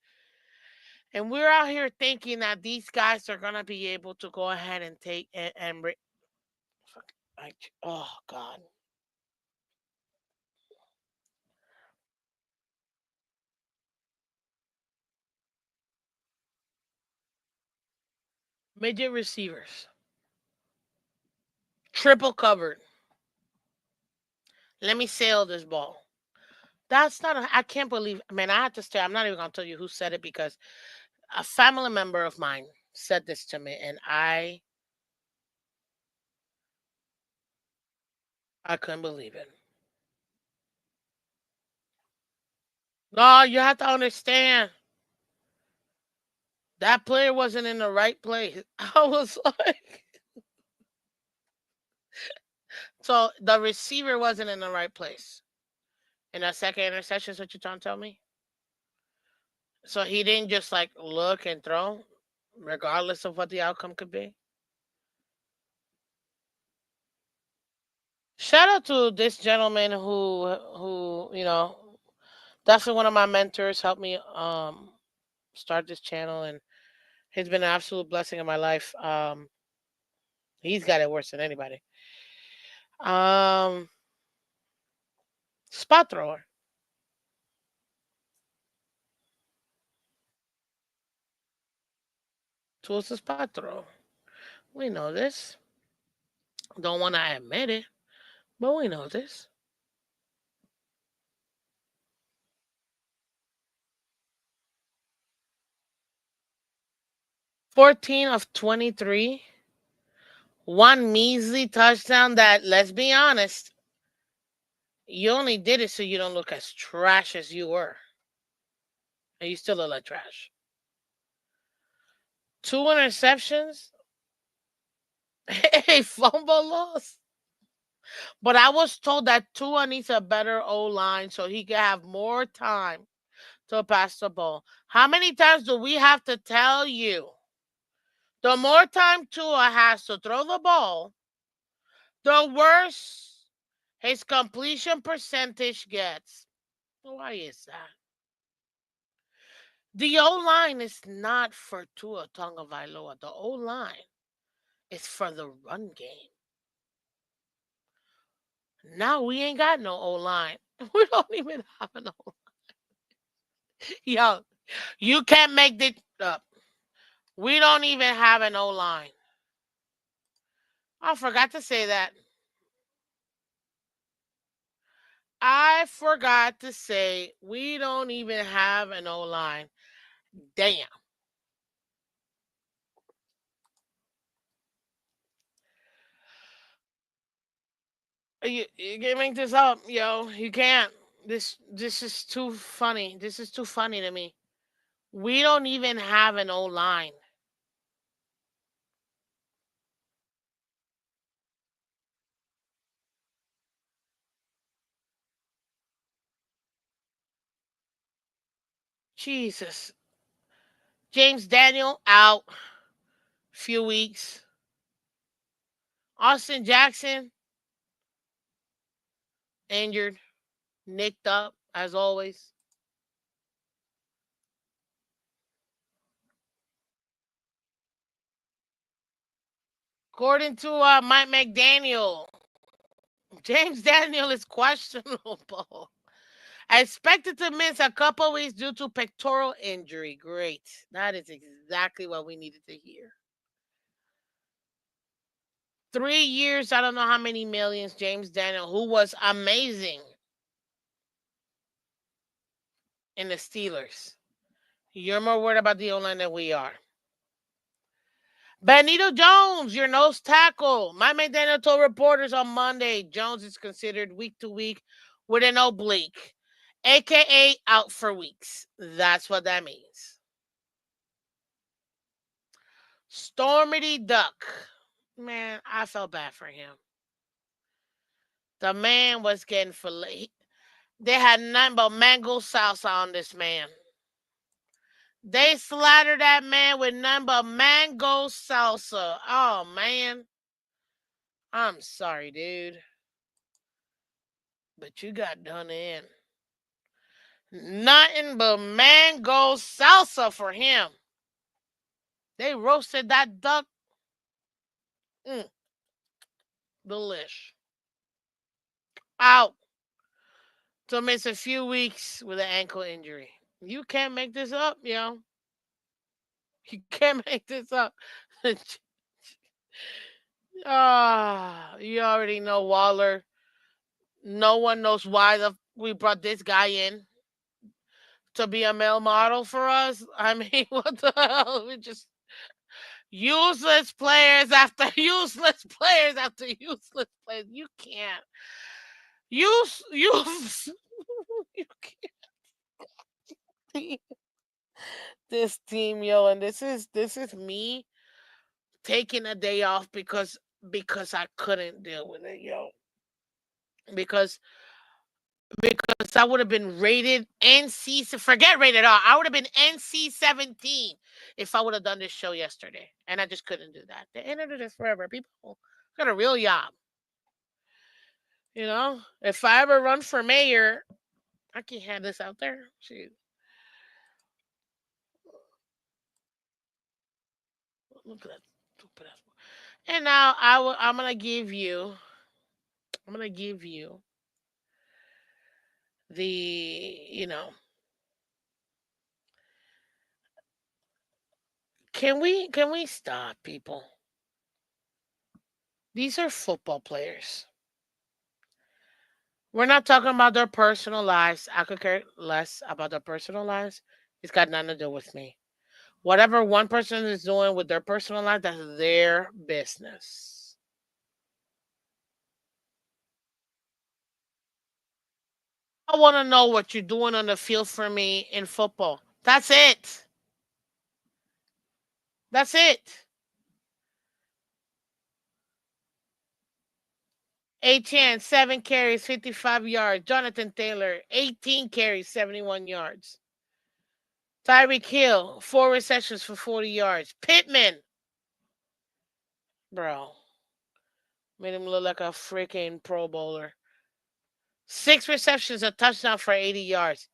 And we're out here thinking that these guys are going to be able to go ahead and take oh, God. Midget receivers. Triple covered. Let me sail this ball. That's not, I can't believe, man, I have to say, I'm not even going to tell you who said it because a family member of mine said this to me and I couldn't believe it. No, you have to understand that player wasn't in the right place. I was like, so the receiver wasn't in the right place. And that second interception is what you're trying to tell me? So he didn't just like look and throw, regardless of what the outcome could be. Shout out to this gentleman who definitely one of my mentors helped me start this channel and he's been an absolute blessing in my life. He's got it worse than anybody. Um, Spot thrower. Tools a spot throw. We know this. Don't want to admit it, but we know this. 14 of 23. One measly touchdown that, let's be honest, you only did it so you don't look as trash as you were. And you still look like trash. Two interceptions. A fumble loss. But I was told that Tua needs a better O line so he can have more time to pass the ball. How many times do we have to tell you? The more time Tua has to throw the ball, the worse his completion percentage gets. Why is that? The O line is not for Tua Tagovailoa. The O line is for the run game. Now we ain't got no O line. We don't even have an O line. Yo, you can't make this up. We don't even have an O line. I forgot to say that. I forgot to say we don't even have an O line. Damn. You can't make this up, yo. You can't. This is too funny. This is too funny to me. We don't even have an O line. Jesus. James Daniel out. Few weeks. Austin Jackson injured, nicked up as always. According to Mike McDaniel, James Daniel is questionable. Expected to miss a couple weeks due to pectoral injury. Great. That is exactly what we needed to hear. 3 years, I don't know how many millions. James Daniel, who was amazing in the Steelers. You're more worried about the O-line than we are. Benito Jones, your nose tackle. My man Daniel told reporters on Monday Jones is considered week to week with an oblique, aka out for weeks. That's what that means. Stormy Duck. Man, I felt bad for him. The man was getting filet. They had nothing but mango salsa on this man. They slathered that man with nothing but mango salsa. Oh, man. I'm sorry, dude. But you got done in. Nothing but mango salsa for him. They roasted that duck. Mm, delish. Out to miss a few weeks with an ankle injury. You can't make this up, yo. You can't make this up. You already know Waller. No one knows why we brought this guy in to be a male model for us. I mean, what the hell? We just useless players after useless players after useless players. You can't. You you can't. This team, yo, and this is me taking a day off because I couldn't deal with it, yo. Because because I would have been rated NC. Forget rated R. I would have been NC-17 if I would have done this show yesterday, and I just couldn't do that. The internet is forever. People got a real job. If I ever run for mayor, I can have this out there. Shoot, look at that stupid ass. And now I'm gonna give you. I'm gonna give you the. You know. Can we stop, people? These are football players. We're not talking about their personal lives. I could care less about their personal lives. It's got nothing to do with me. Whatever one person is doing with their personal life, that's their business. I want to know what you're doing on the field for me in football. That's it. That's it. Achan, 7 carries, 55 yards. Jonathan Taylor, 18 carries, 71 yards. Tyreek Hill, 4 receptions for 40 yards. Pittman, bro, made him look like a freaking Pro Bowler. 6 receptions, a touchdown for 80 yards.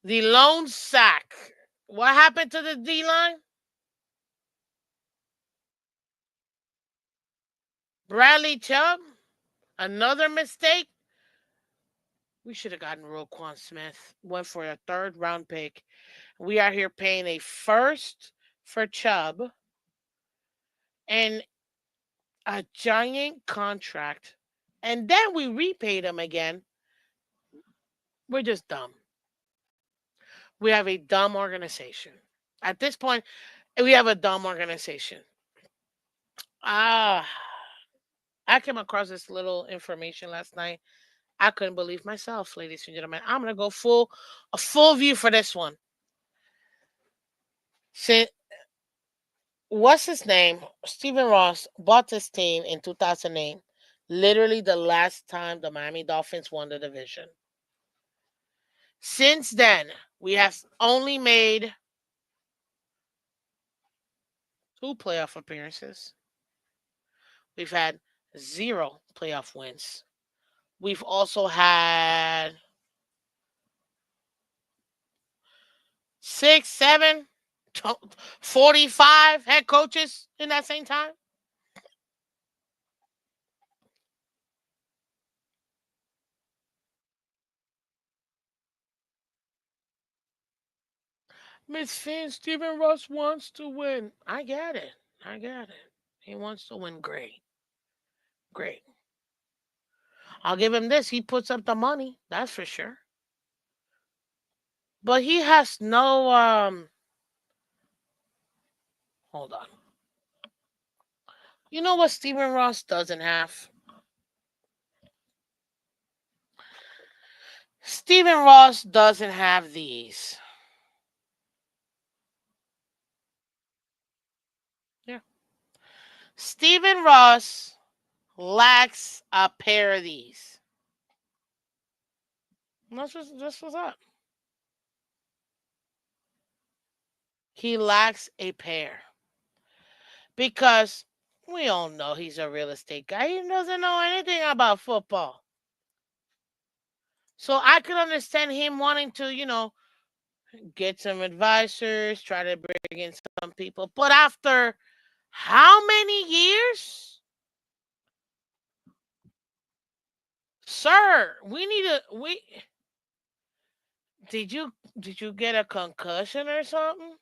The lone sack. What happened to the D line? Bradley Chubb, another mistake. We should have gotten Roquan Smith. Went for a third round pick. We are here paying a first for Chubb and a giant contract. And then we repaid him again. We're just dumb. We have a dumb organization. At this point, we have a dumb organization. Ah, I came across this little information last night. I couldn't believe myself, ladies and gentlemen. I'm gonna go a full view for this one. Since what's his name? Stephen Ross bought this team in 2008. Literally the last time the Miami Dolphins won the division. Since then, we have only made 2 playoff appearances. We've had 0 playoff wins. We've also had 6, 7, 45 head coaches in that same time. Miss Finn, Stephen Ross wants to win. I get it. I get it. He wants to win great. Great. I'll give him this. He puts up the money. That's for sure. But he has no hold on. You know what Stephen Ross doesn't have? Stephen Ross doesn't have these. Yeah. Stephen Ross lacks a pair of these. This was up. He lacks a pair because we all know he's a real estate guy. He doesn't know anything about football. So I could understand him wanting to, get some advisors, try to bring in some people. But after how many years? Sir, we need a we did you get a concussion or something?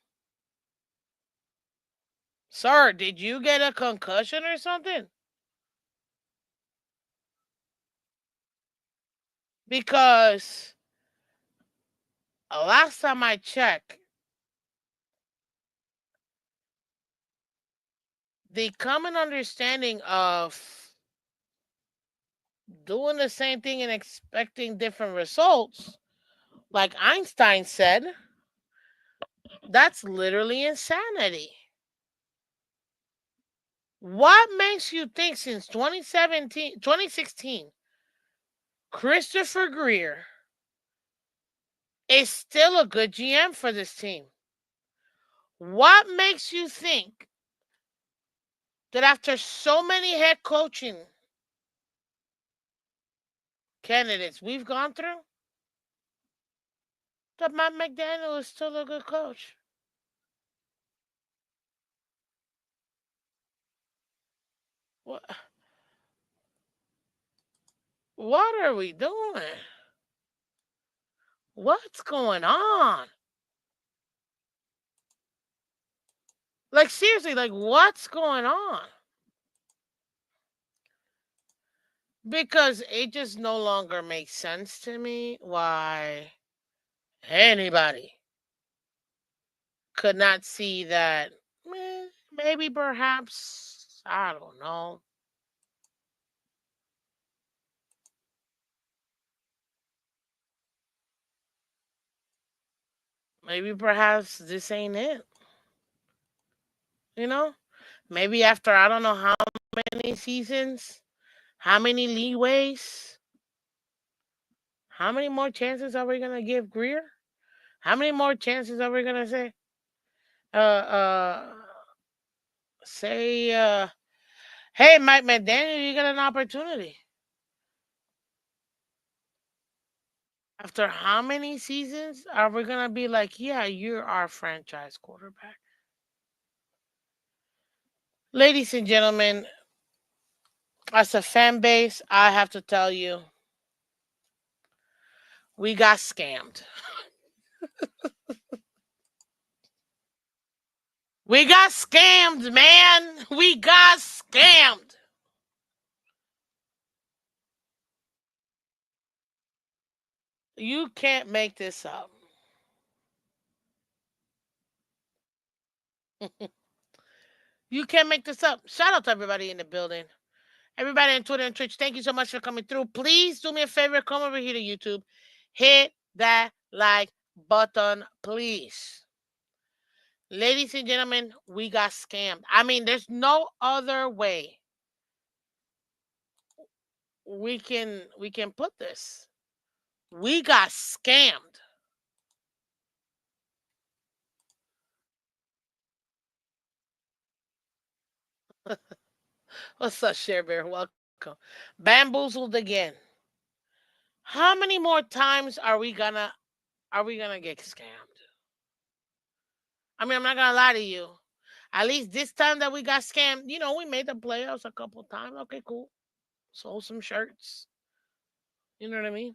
Sir, did you get a concussion or something? Because last time I checked, the common understanding of doing the same thing and expecting different results, like Einstein said, that's literally insanity. What makes you think since 2016, Christopher Greer is still a good GM for this team? What makes you think that after so many head coaching candidates we've gone through, that Matt McDaniel is still a good coach? What, what are we doing? What's going on? Like, seriously, like, what's going on? Because it just no longer makes sense to me why anybody could not see that. Maybe, perhaps, I don't know. Maybe, perhaps, this ain't it. You know? Maybe after I don't know how many seasons, how many leeways, how many more chances are we going to give Greer? How many more chances are we going to say? Uh, say, hey, Mike McDaniel, you got an opportunity. After how many seasons are we going to be like, yeah, you're our franchise quarterback? Ladies and gentlemen, as a fan base, I have to tell you, we got scammed. We got scammed, man. We got scammed. You can't make this up. You can't make this up. Shout out to everybody in the building. Everybody on Twitter and Twitch, thank you so much for coming through. Please do me a favor, come over here to YouTube. Hit that like button, please. Ladies and gentlemen, we got scammed. I mean, there's no other way we can put this. We got scammed. What's up, Share Bear? Welcome. Bamboozled again. How many more times are we gonna get scammed? I mean, I'm not gonna lie to you. At least this time that we got scammed, we made the playoffs a couple times. Okay, cool. Sold some shirts. You know what I mean?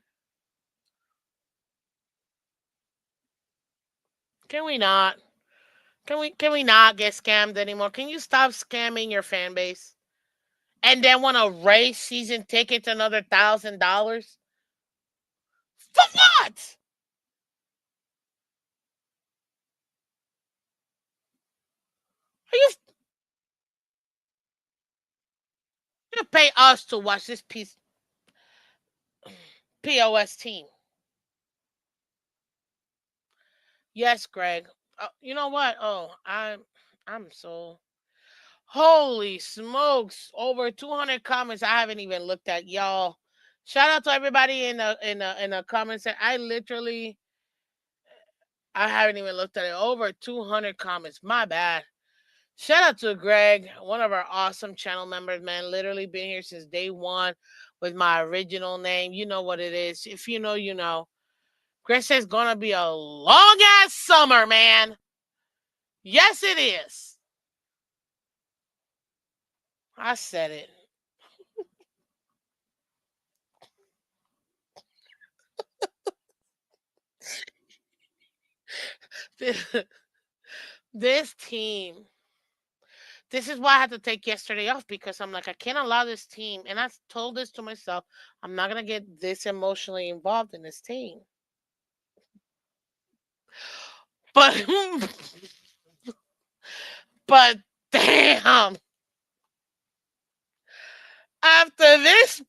Can we not? Can we not get scammed anymore? Can you stop scamming your fan base? and then want to raise season tickets another $1,000 for what? Are you gonna pay us to watch this piece POS team? Yes, Greg. You know what? Oh, I'm so holy smokes! Over 200 comments. I haven't even looked at y'all. Shout out to everybody in the comments. I literally I haven't even looked at it. Over 200 comments. My bad. Shout out to Greg, one of our awesome channel members, man. Literally been here since day one with my original name. You know what it is. If you know, you know. Greg says gonna be a long ass summer, man. Yes, it is. I said it. This team. This is why I had to take yesterday off because I'm like, I can't allow this team. And I told this to myself, I'm not gonna get this emotionally involved in this team. But but damn, after this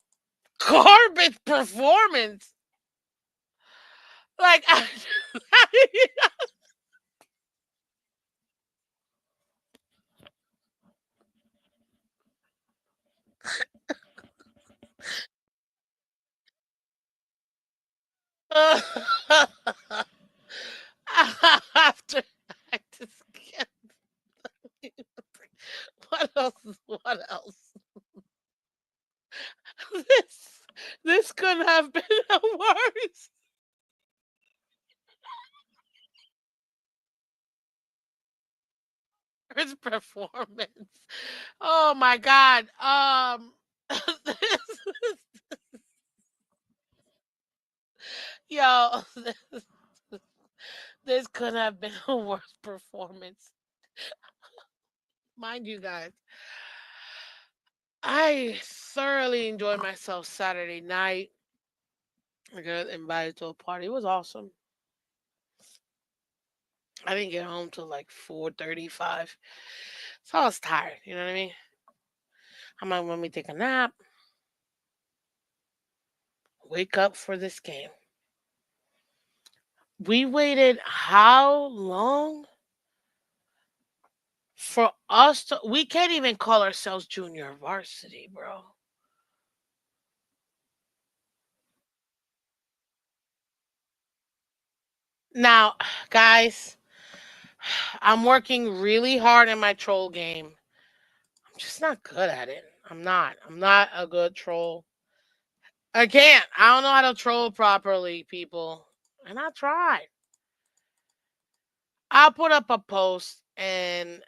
garbage performance, like after I just can't. What else? What else? This this couldn't have been worse. His performance. Oh my god. This, yo, this couldn't have been a worse performance. Mind you guys, I thoroughly enjoyed myself Saturday night. I got invited to a party. It was awesome. I didn't get home till like 4:35. So I was tired, you know what I mean? I'm like, let me take a nap, wake up for this game. We waited how long for us to we can't even call ourselves junior varsity, bro. Now, guys, I'm working really hard in my troll game. I'm just not good at it. I'm not. I'm not a good troll. I can't. I don't know how to troll properly, people. And I tried. I'll put up a post and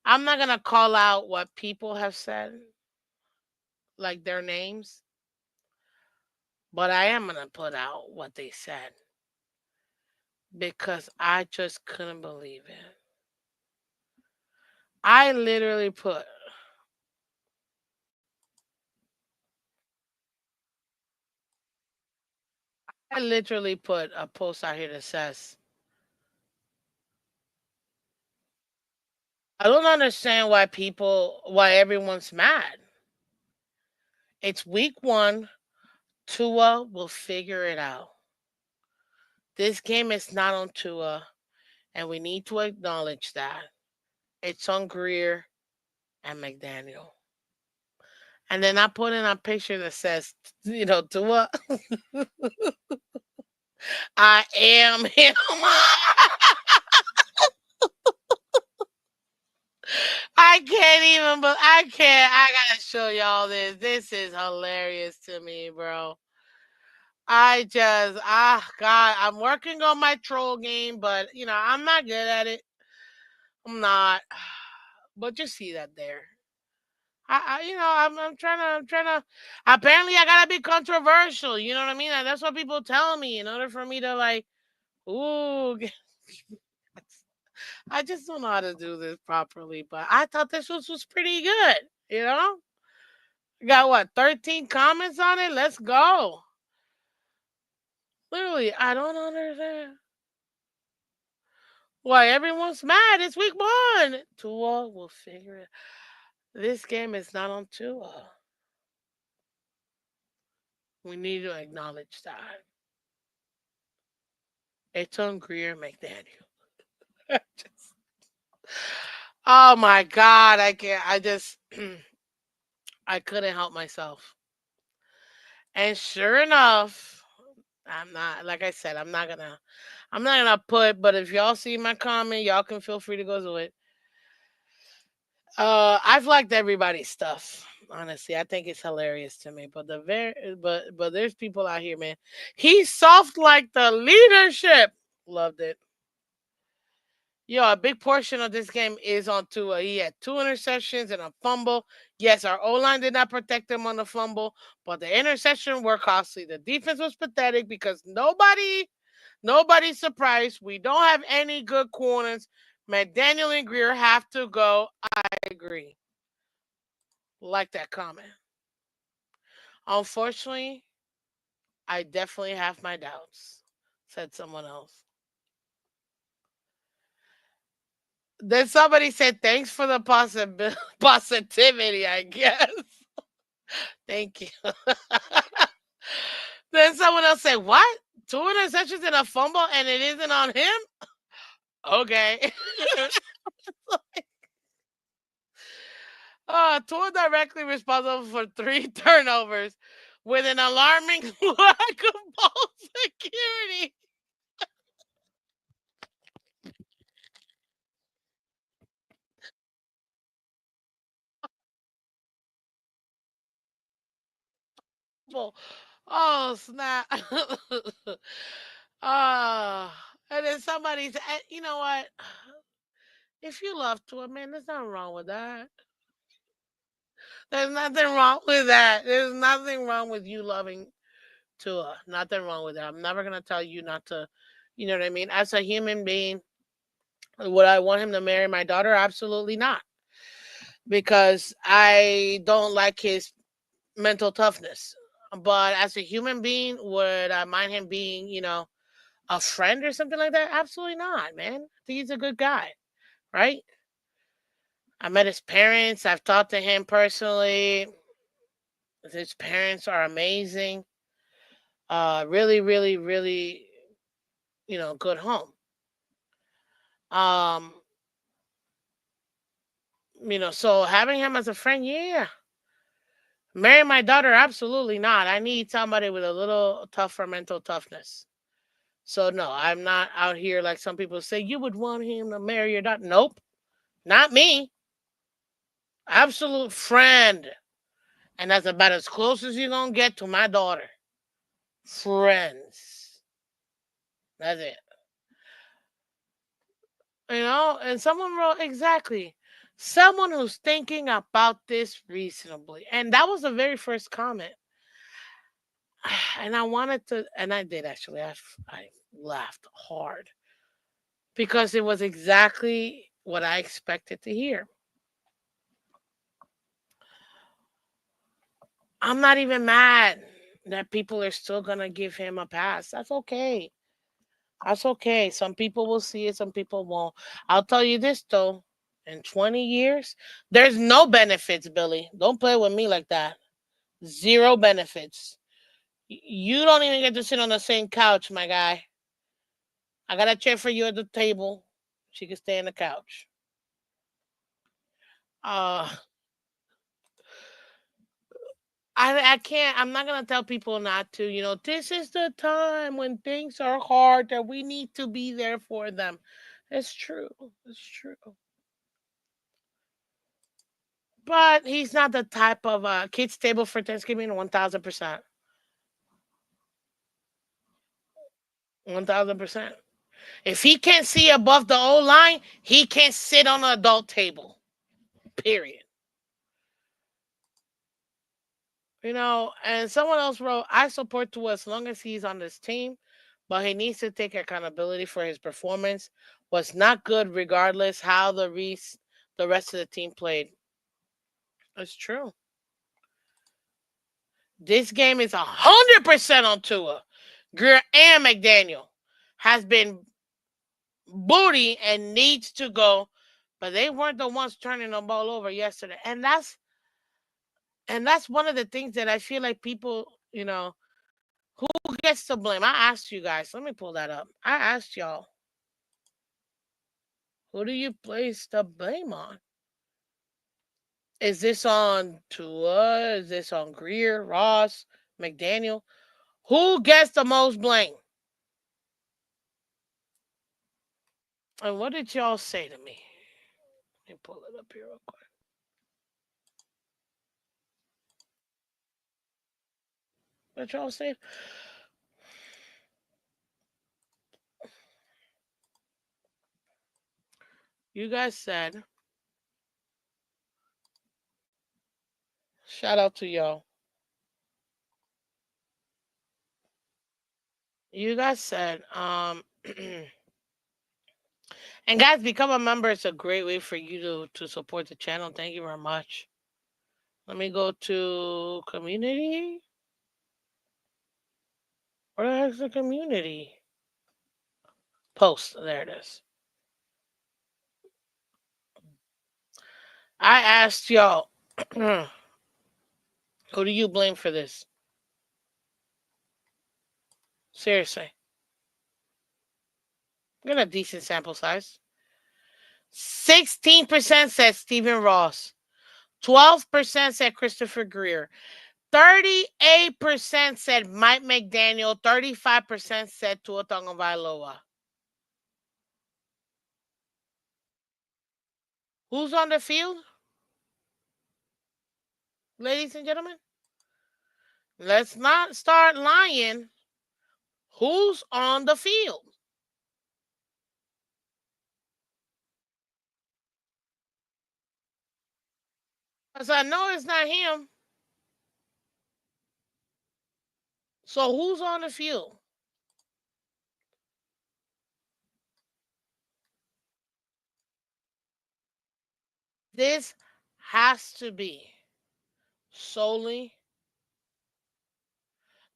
I'm not going to call out what people have said, like their names, but I am going to put out what they said because I just couldn't believe it. I literally put I literally put a post out here that says, I don't understand why everyone's mad. It's week one. Tua will figure it out. This game is not on Tua, and we need to acknowledge that. It's on Greer and McDaniel. And then I put in a picture that says, Tua, I am him. I can't even, but I can't. I gotta show y'all this. This is hilarious to me, bro. God, I'm working on my troll game, but I'm not good at it. I'm not. But you see that there. I'm trying to. Apparently, I gotta be controversial. You know what I mean? And that's what people tell me in order for me to like. Ooh, I just don't know how to do this properly. But I thought this was pretty good. You know. Got what? 13 comments on it. Let's go. Literally, I don't understand why everyone's mad. It's week one. Tua will figure it. This game is not on Tua. We need to acknowledge that. It's on Greer McDaniel. Oh my God, I can't. I just, I couldn't help myself. And sure enough, I'm not. Like I said, I'm not gonna put. But if y'all see my comment, y'all can feel free to go to it. I've liked everybody's stuff. Honestly, I think it's hilarious to me. But there's people out here, man. He's soft like the leadership. Loved it. Yo, a big portion of this game is on Tua. He had two interceptions and a fumble. Yes, our O line did not protect him on the fumble, but the interception were costly. The defense was pathetic because nobody's surprised. We don't have any good corners. McDaniel and Greer have to go. I agree. Like that comment. Unfortunately, I definitely have my doubts, said someone else. Then somebody said, thanks for the positivity, I guess. Thank you. Then someone else said, what? Two interceptions and a fumble and it isn't on him? Okay. Tua directly responsible for three turnovers with an alarming lack of ball security. Oh, snap. And then somebody said, you know what? If you love Tua, man, there's nothing wrong with that. There's nothing wrong with that. There's nothing wrong with you loving Tua. Nothing wrong with that. I'm never gonna tell you not to. You know what I mean? As a human being, would I want him to marry my daughter? Absolutely not, because I don't like his mental toughness. But as a human being, would I mind him being, a friend or something like that? Absolutely not, man. I think he's a good guy, right? I met his parents. I've talked to him personally. His parents are amazing. Really, really, really, good home. Um, so having him as a friend, yeah. Marry my daughter, absolutely not. I need somebody with a little tougher mental toughness. So no, I'm not out here like some people say you would want him to marry your daughter. Nope, not me. Absolute friend. And that's about as close as you're gonna get to my daughter. Friends. That's it. And someone wrote exactly. Someone who's thinking about this reasonably. And that was the very first comment. And I wanted to, and I did actually. I laughed hard because it was exactly what I expected to hear. I'm not even mad that people are still going to give him a pass. That's okay. That's okay. Some people will see it, some people won't. I'll tell you this though. In 20 years, there's no benefits, Billy. Don't play with me like that. Zero benefits. You don't even get to sit on the same couch, my guy. I got a chair for you at the table. She can stay on the couch. Uh, I can't. I'm not gonna tell people not to. This is the time when things are hard that we need to be there for them. It's true. It's true. But he's not the type of kids table for Thanksgiving. 1,000%. 1,000%. If he can't see above the O line, he can't sit on an adult table. Period. And someone else wrote, I support Tua as long as he's on this team, but he needs to take accountability for his performance. Was not good regardless how the rest of the team played. It's true. This game is 100% on Tua. Greer and McDaniel has been booty and needs to go, but they weren't the ones turning the ball over yesterday. And that's one of the things that I feel like people, who gets to blame? I asked you guys. Let me pull that up. I asked y'all, who do you place the blame on? Is this on Tua? Is this on Greer, Ross, McDaniel? Who gets the most blame? And what did y'all say to me? Let me pull it up here real quick. What y'all say? You guys said, shout out to y'all. You guys said, and guys, become a member. It's a great way for you to support the channel. Thank you very much. Let me go to community. Where the heck's the community? Post. There it is. I asked y'all, who do you blame for this? Seriously. Get a decent sample size. 16% said Stephen Ross. 12% said Christopher Greer. 38% said Mike McDaniel. 35% said Tua Tagovailoa. Who's on the field? Ladies and gentlemen, let's not start lying. Who's on the field? Because I know it's not him. So who's on the field? This has to be solely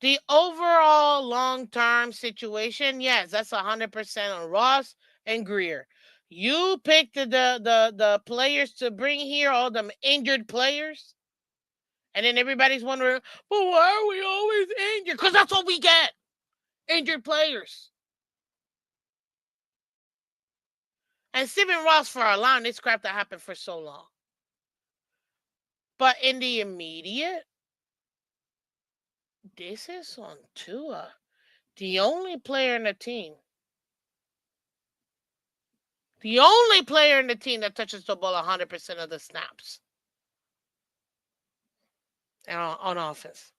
the overall long-term situation. Yes, that's 100% on Ross and Greer. You picked the players to bring here, all them injured players, and then everybody's wondering, well, why are we always injured? Because that's what we get. Injured players. And Stephen Ross for allowing this crap to happen for so long. But in the immediate, this is on Tua. The only player in the team. The only player in the team that touches the ball 100% of the snaps. And on offense.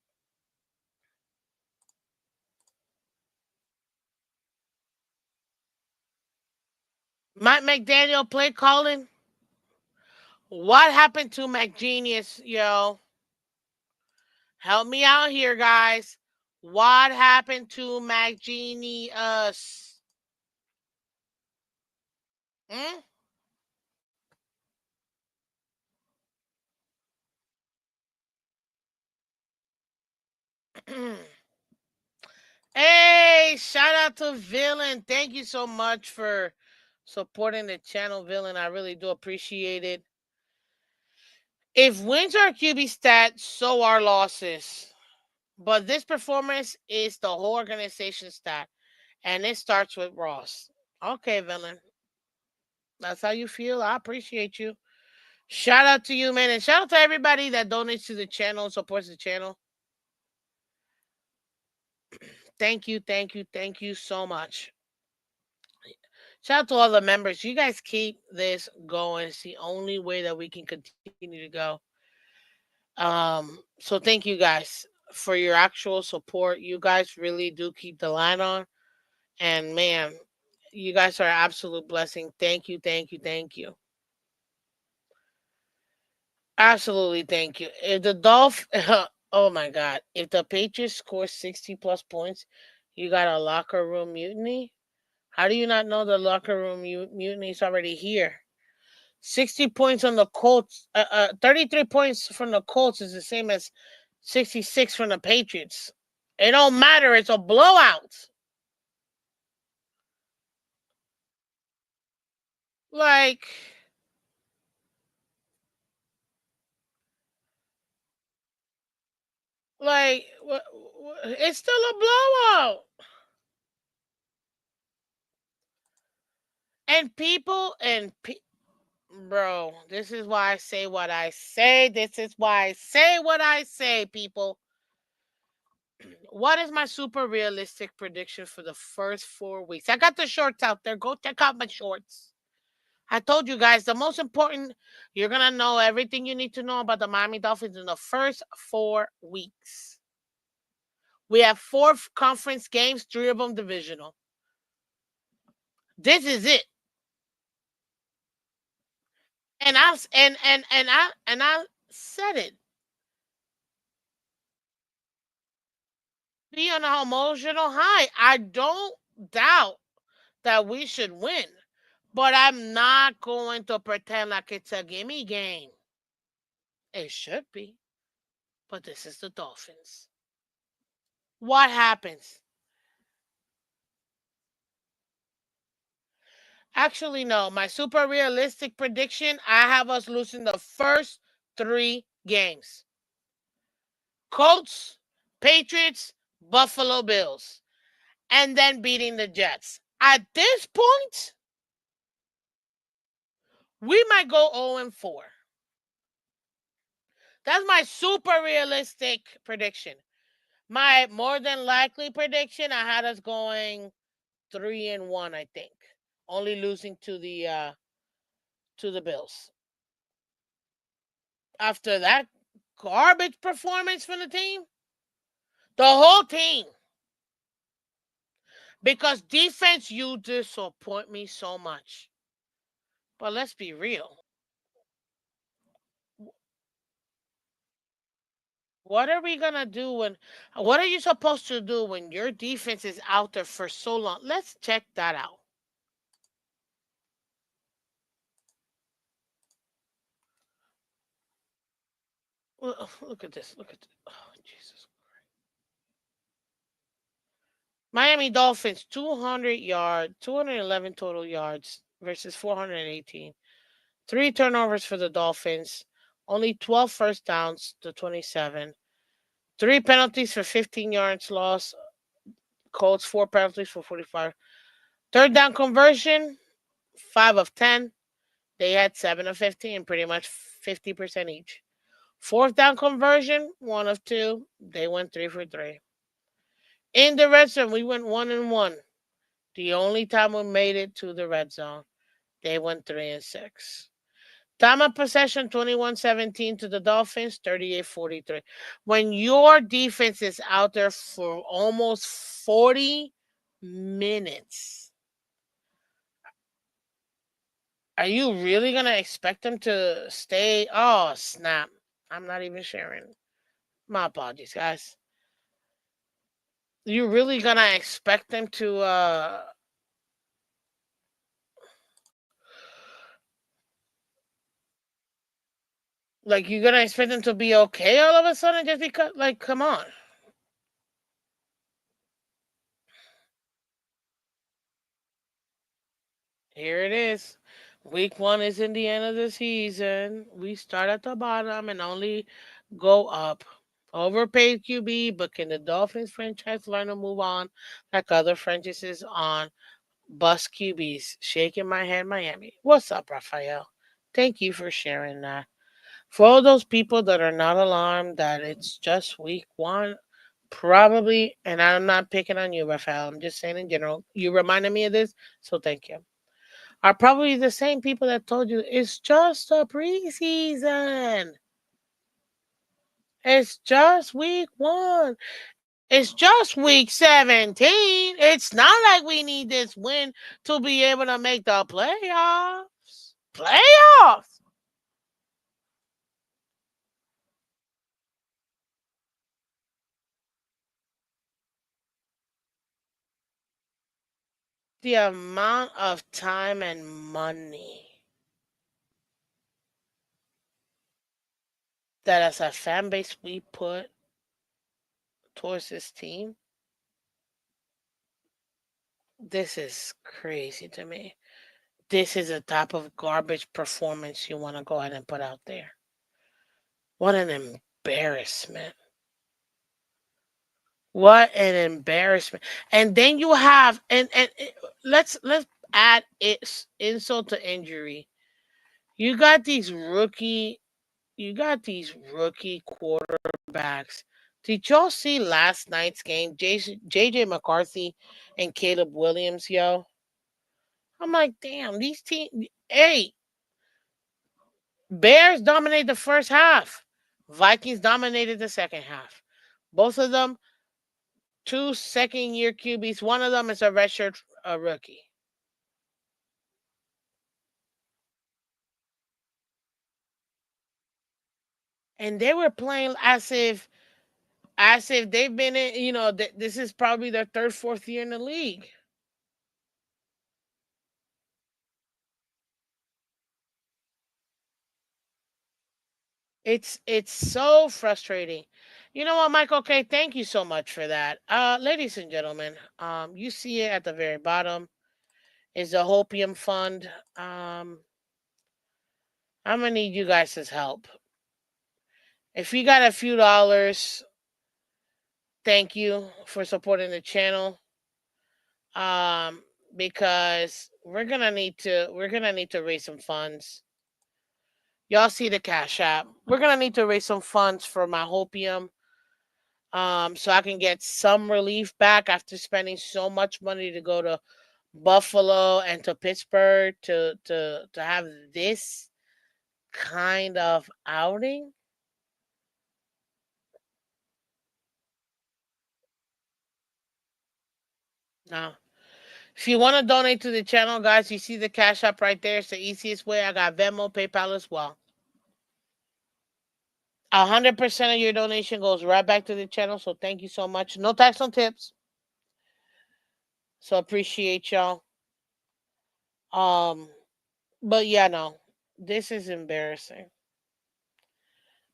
Mike McDaniel play calling. What happened to McGenius, yo? Help me out here, guys. What happened to McGenius? Hmm? Hey, shout out to Villain. Thank you so much for supporting the channel, Villain. I really do appreciate it. If wins are QB stats, so are losses. But this performance is the whole organization stat. And it starts with Ross. Okay, Villain. That's how you feel. I appreciate you. Shout out to you, man. And shout out to everybody that donates to the channel and supports the channel. Thank you, thank you, thank you so much. Shout out to all the members. You guys keep this going. It's the only way that we can continue to go. So thank you guys for your actual support. You guys really do keep the line on. And man, you guys are an absolute blessing. Thank you, thank you, thank you. Absolutely, thank you. If the oh my God, if the Patriots score 60 plus points, you got a locker room mutiny? How do you not know the locker room mutiny is already here? 60 points on the Colts, 33 points from the Colts is the same as 66 from the Patriots. It don't matter. It's a blowout. Like, it's still a blowout. And people bro, this is why I say what I say. This is why I say what I say, people. What is my super realistic prediction for the first 4 weeks? I got the shorts out there. Go check out my shorts. I told you guys the most important, you're going to know everything you need to know about the Miami Dolphins in the first 4 weeks. We have 4 conference games, 3 of them divisional. This is it. And I said it. Be on an emotional high. I don't doubt that we should win, but I'm not going to pretend like it's a gimme game. It should be, but this is the Dolphins. What happens? Actually, no. My super realistic prediction, I have us losing the first 3 games. Colts, Patriots, Buffalo Bills, and then beating the Jets. At this point, we might go 0-4. That's my super realistic prediction. My more than likely prediction, I had us going 3-1, I think. Only losing to the Bills. After that garbage performance from the team, the whole team. Because defense, you disappoint me so much. But let's be real. What are we gonna do when? What are you supposed to do when your defense is out there for so long? Let's check that out. Look at this. Look at this. Oh, Jesus. Miami Dolphins 200 yards, 211 total yards versus 418. 3 turnovers for the Dolphins. Only 12 first downs to 27. 3 penalties for 15 yards lost. Colts 4 penalties for 45. Third down conversion 5 of 10. They had 7 of 15, pretty much 50% each. Fourth down conversion 1 of 2. They went 3 for 3. In the red zone, we went 1-1. The only time we made it to the red zone, they went 3-6. Time of possession 21-17 to the Dolphins, 38-43. When your defense is out there for almost 40 minutes, are you really going to expect them to stay? Oh, snap. I'm not even sharing. My apologies, guys. You really going to expect them to like you're going to expect them to be okay all of a sudden just because like come on. Here it is. Week 1 is in the end of the season. We start at the bottom and only go up. Overpaid QB, but can the Dolphins franchise learn to move on like other franchises on bus QBs? Shaking my head, Miami. What's up, Raphael? Thank you for sharing that. For all those people that are not alarmed that it's just week 1, probably, and I'm not picking on you, Raphael. I'm just saying in general. You reminded me of this, so thank you, are probably the same people that told you it's just a preseason. It's just week 1. It's just week 17. It's not like we need this win to be able to make the playoffs. Playoffs! The amount of time and money that as a fan base we put towards this team, this is crazy to me. This is a type of garbage performance you want to go ahead and put out there. What an embarrassment. What an embarrassment. And then you have let's add it insult to injury. You got these rookie you got these rookie quarterbacks. Did y'all see last night's game? JJ McCarthy and Caleb Williams, yo. I'm like, damn, these teams. Hey, Bears dominated the first half. Vikings dominated the second half. Both of them, two second year QBs. One of them is a redshirt rookie. And they were playing as if they've been in, this is probably their third, fourth year in the league. It's so frustrating. You know what, Michael? Okay, thank you so much for that. Ladies and gentlemen, you see it at the very bottom is the Hopium Fund. I'm gonna need you guys' help. If you got a few dollars, thank you for supporting the channel. Because we're gonna need to raise some funds. Y'all see the cash app. We're gonna need to raise some funds for my Hopium. So I can get some relief back after spending so much money to go to Buffalo and to Pittsburgh to have this kind of outing. Now, if you want to donate to the channel, guys, you see the cash app right there. It's the easiest way. I got Venmo, PayPal as well. 100% of your donation goes right back to the channel. So thank you so much. No tax on tips. So appreciate y'all. Um, but yeah, no, this is embarrassing.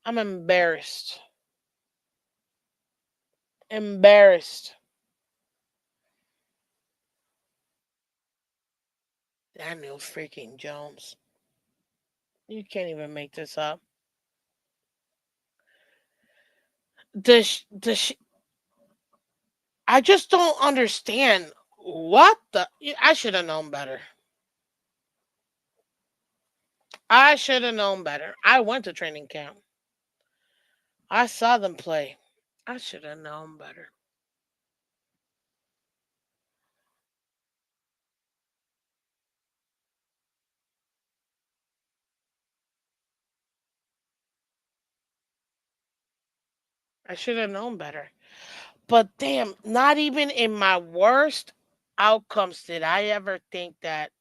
I'm embarrassed. Embarrassed. Daniel freaking Jones. You can't even make this up. The I just don't understand what the. I should have known better. I should have known better. I went to training camp. I saw them play. I should have known better. I should have known better. But damn, not even in my worst outcomes did I ever think that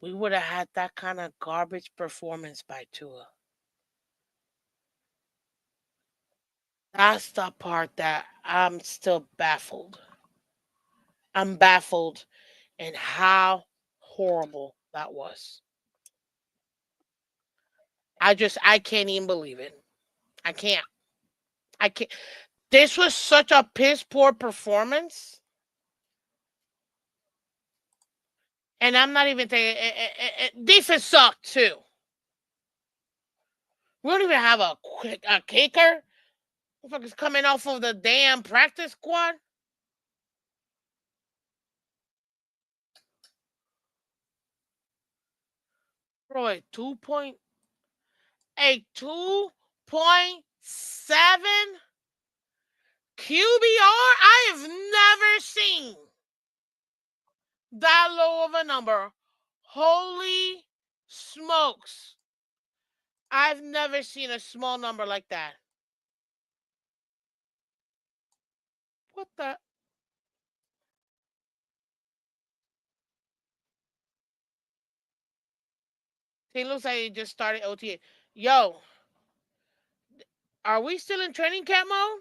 we would have had that kind of garbage performance by Tua. That's the part that I'm still baffled. I'm baffled in how horrible that was. I can't even believe it. I can't. I can't. This was such a piss poor performance. And I'm not even thinking defense sucked too. We don't even have a kicker. Motherfuckers coming off of the damn practice squad. Bro, a 2.7 QBR. I have never seen that low of a number. Holy smokes. I've never seen a small number like that. What the? It looks like it just started OTA. Yo, are we still in training camp mode?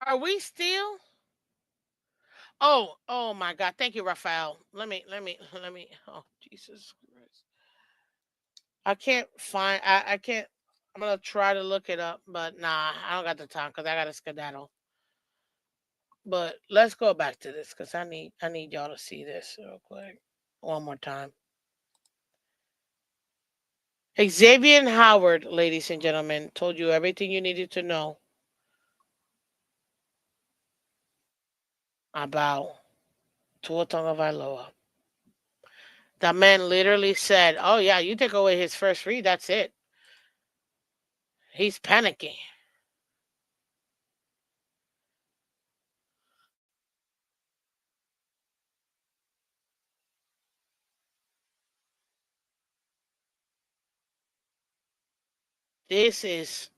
Are we still? Oh my God! Thank you, Raphael. Let me. Oh Jesus Christ! I can't find. I can't. I'm gonna try to look it up, but nah, I don't got the time because I got to skedaddle. But let's go back to this because I need y'all to see this real quick one more time. Xavier Howard, ladies and gentlemen, told you everything you needed to know about Tua Tagovailoa. The man literally said, "Oh yeah, you take away his first read, that's it. He's panicking." This is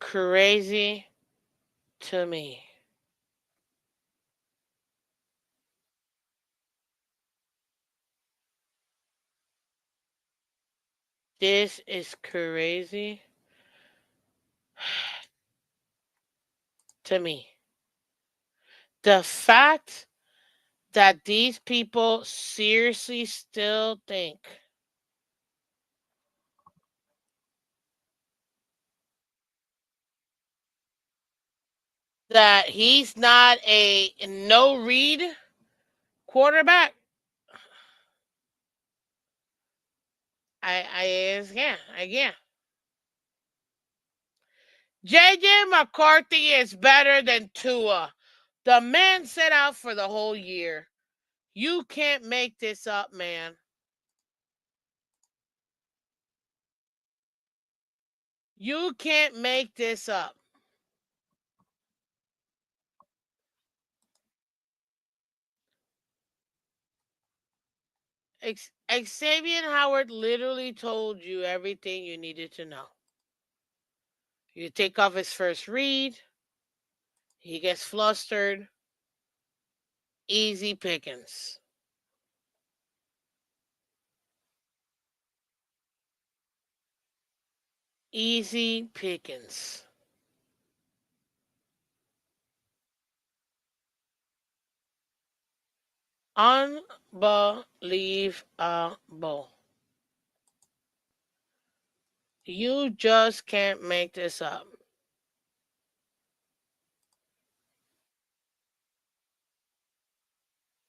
crazy to me. This is crazy to me. The fact that these people seriously still think that he's not a no read quarterback. Again. JJ McCarthy is better than Tua. The man set out for the whole year. You can't make this up, man. You can't make this up. Xavier Howard literally told you everything you needed to know. You take off his first read, he gets flustered. Easy pickings. Easy pickings. Unbelievable. You just can't make this up.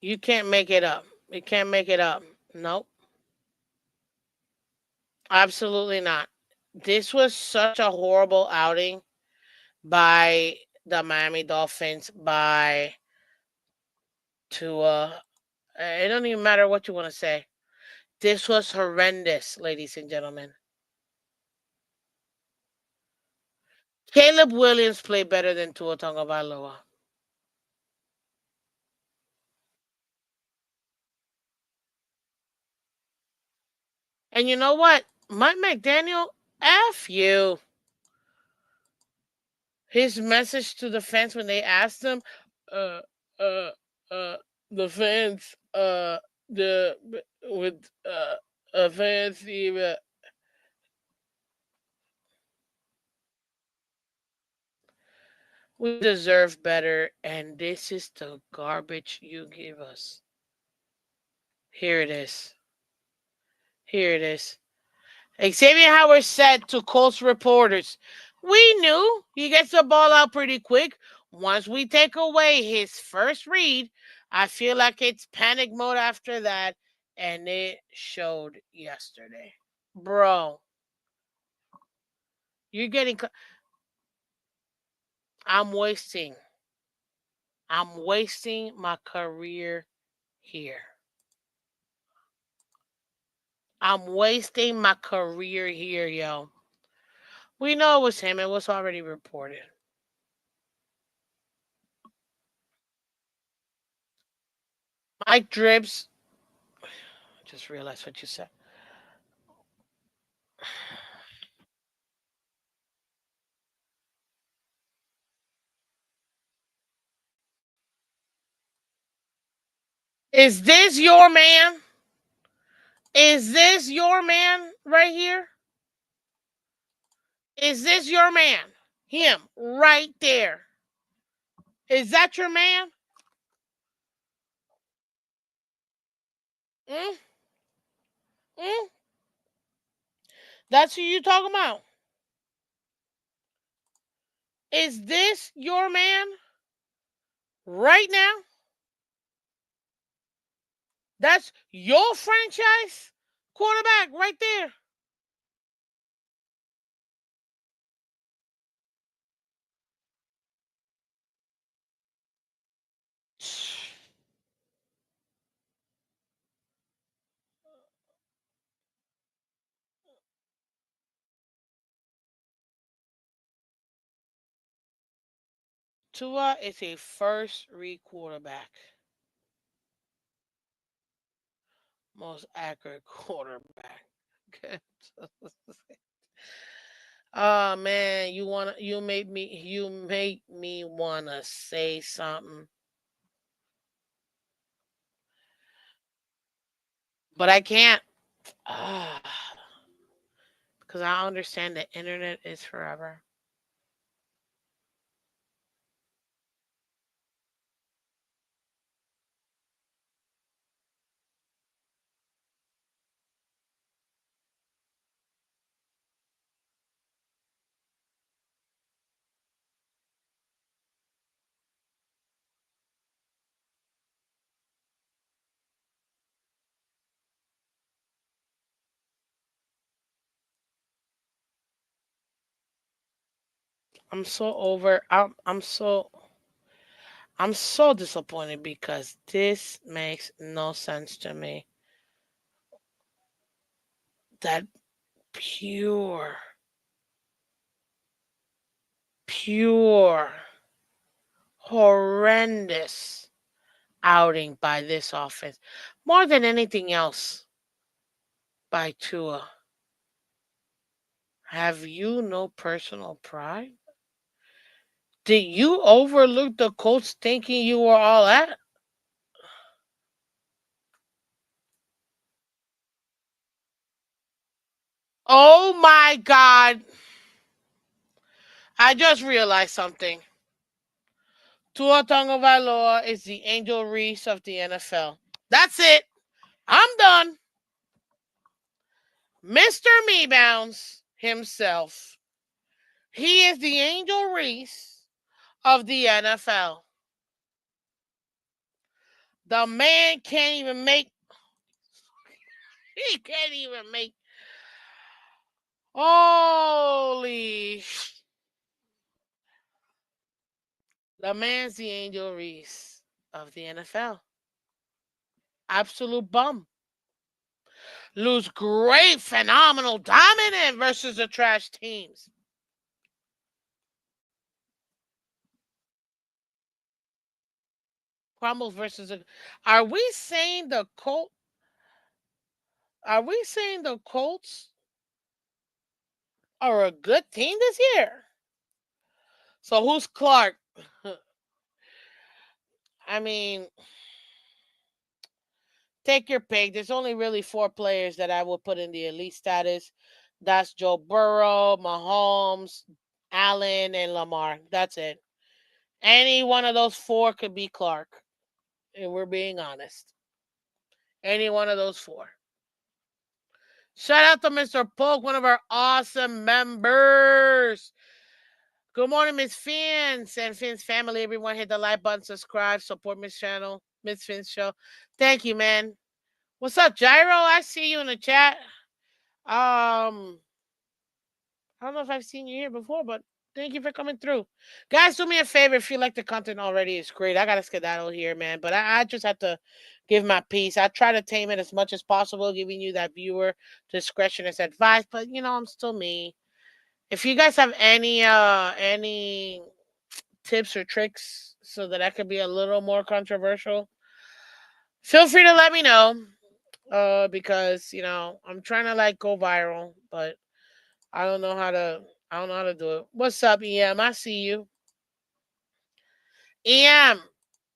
You can't make it up. You can't make it up. Nope. Absolutely not. This was such a horrible outing by the Miami Dolphins by Tua. It don't even matter what you want to say. This was horrendous, ladies and gentlemen. Caleb Williams played better than Tua Tagovailoa. And you know what? Mike McDaniel, F you. His message to the fans when they asked him, uh, uh, uh, the fans, the with fans, we deserve better, and this is the garbage you give us. Here it is. Here it is. Xavier Howard said to Colts reporters, "We knew he gets the ball out pretty quick. Once we take away his first read, I feel like it's panic mode after that, and it showed yesterday." Bro, you're getting. I'm wasting. I'm wasting my career here. I'm wasting my career here, yo. We know it was him. It was already reported. Mike Dribbs. I just realized what you said. Is this your man? Is this your man right here? Is this your man? Him right there. Is that your man? Mm? Mm? That's who you talking about? Is this your man right now? That's your franchise quarterback right there. Tua is a first read quarterback. Most accurate quarterback. Okay. Oh man, you make me wanna say something, but I can't. Ah, because I understand the internet is forever. I'm so over. I'm so disappointed because this makes no sense to me. That pure, pure, horrendous outing by this offense, more than anything else, by Tua. Have you no personal pride? Did you overlook the Colts thinking you were all that? Oh my God. I just realized something. Tua Tagovailoa is the Angel Reese of the NFL. That's it. I'm done. Mr. Mebounds himself. He is the Angel Reese of the NFL. The man can't even make. He can't even make. Holy. The man's the Angel Reese of the NFL. Absolute bum. Lose great, phenomenal, dominant versus the trash teams. Crumbles versus a. Are we saying the Colt? Are we saying the Colts are a good team this year? So who's Clark? I mean, take your pick. There's only really four players that I will put in the elite status. That's Joe Burrow, Mahomes, Allen, and Lamar. That's it. Any one of those four could be Clark. And we're being honest. Any one of those four. Shout out to Mr. Polk, one of our awesome members. Good morning, Miss Phins and Phins family. Everyone hit the like button, subscribe, support Miss channel, Miss Phins show. Thank you, man. What's up, Gyro? I see you in the chat. I don't know if I've seen you here before, but thank you for coming through. Guys, do me a favor. If you like the content already, it's great. I got to skedaddle here, man. But I just have to give my piece. I try to tame it as much as possible, giving you that viewer discretion as advice. But, I'm still me. If you guys have any tips or tricks so that I could be a little more controversial, feel free to let me know. Because, I'm trying to like go viral, but I don't know how to I don't know how to do it. What's up, EM? I see you. EM,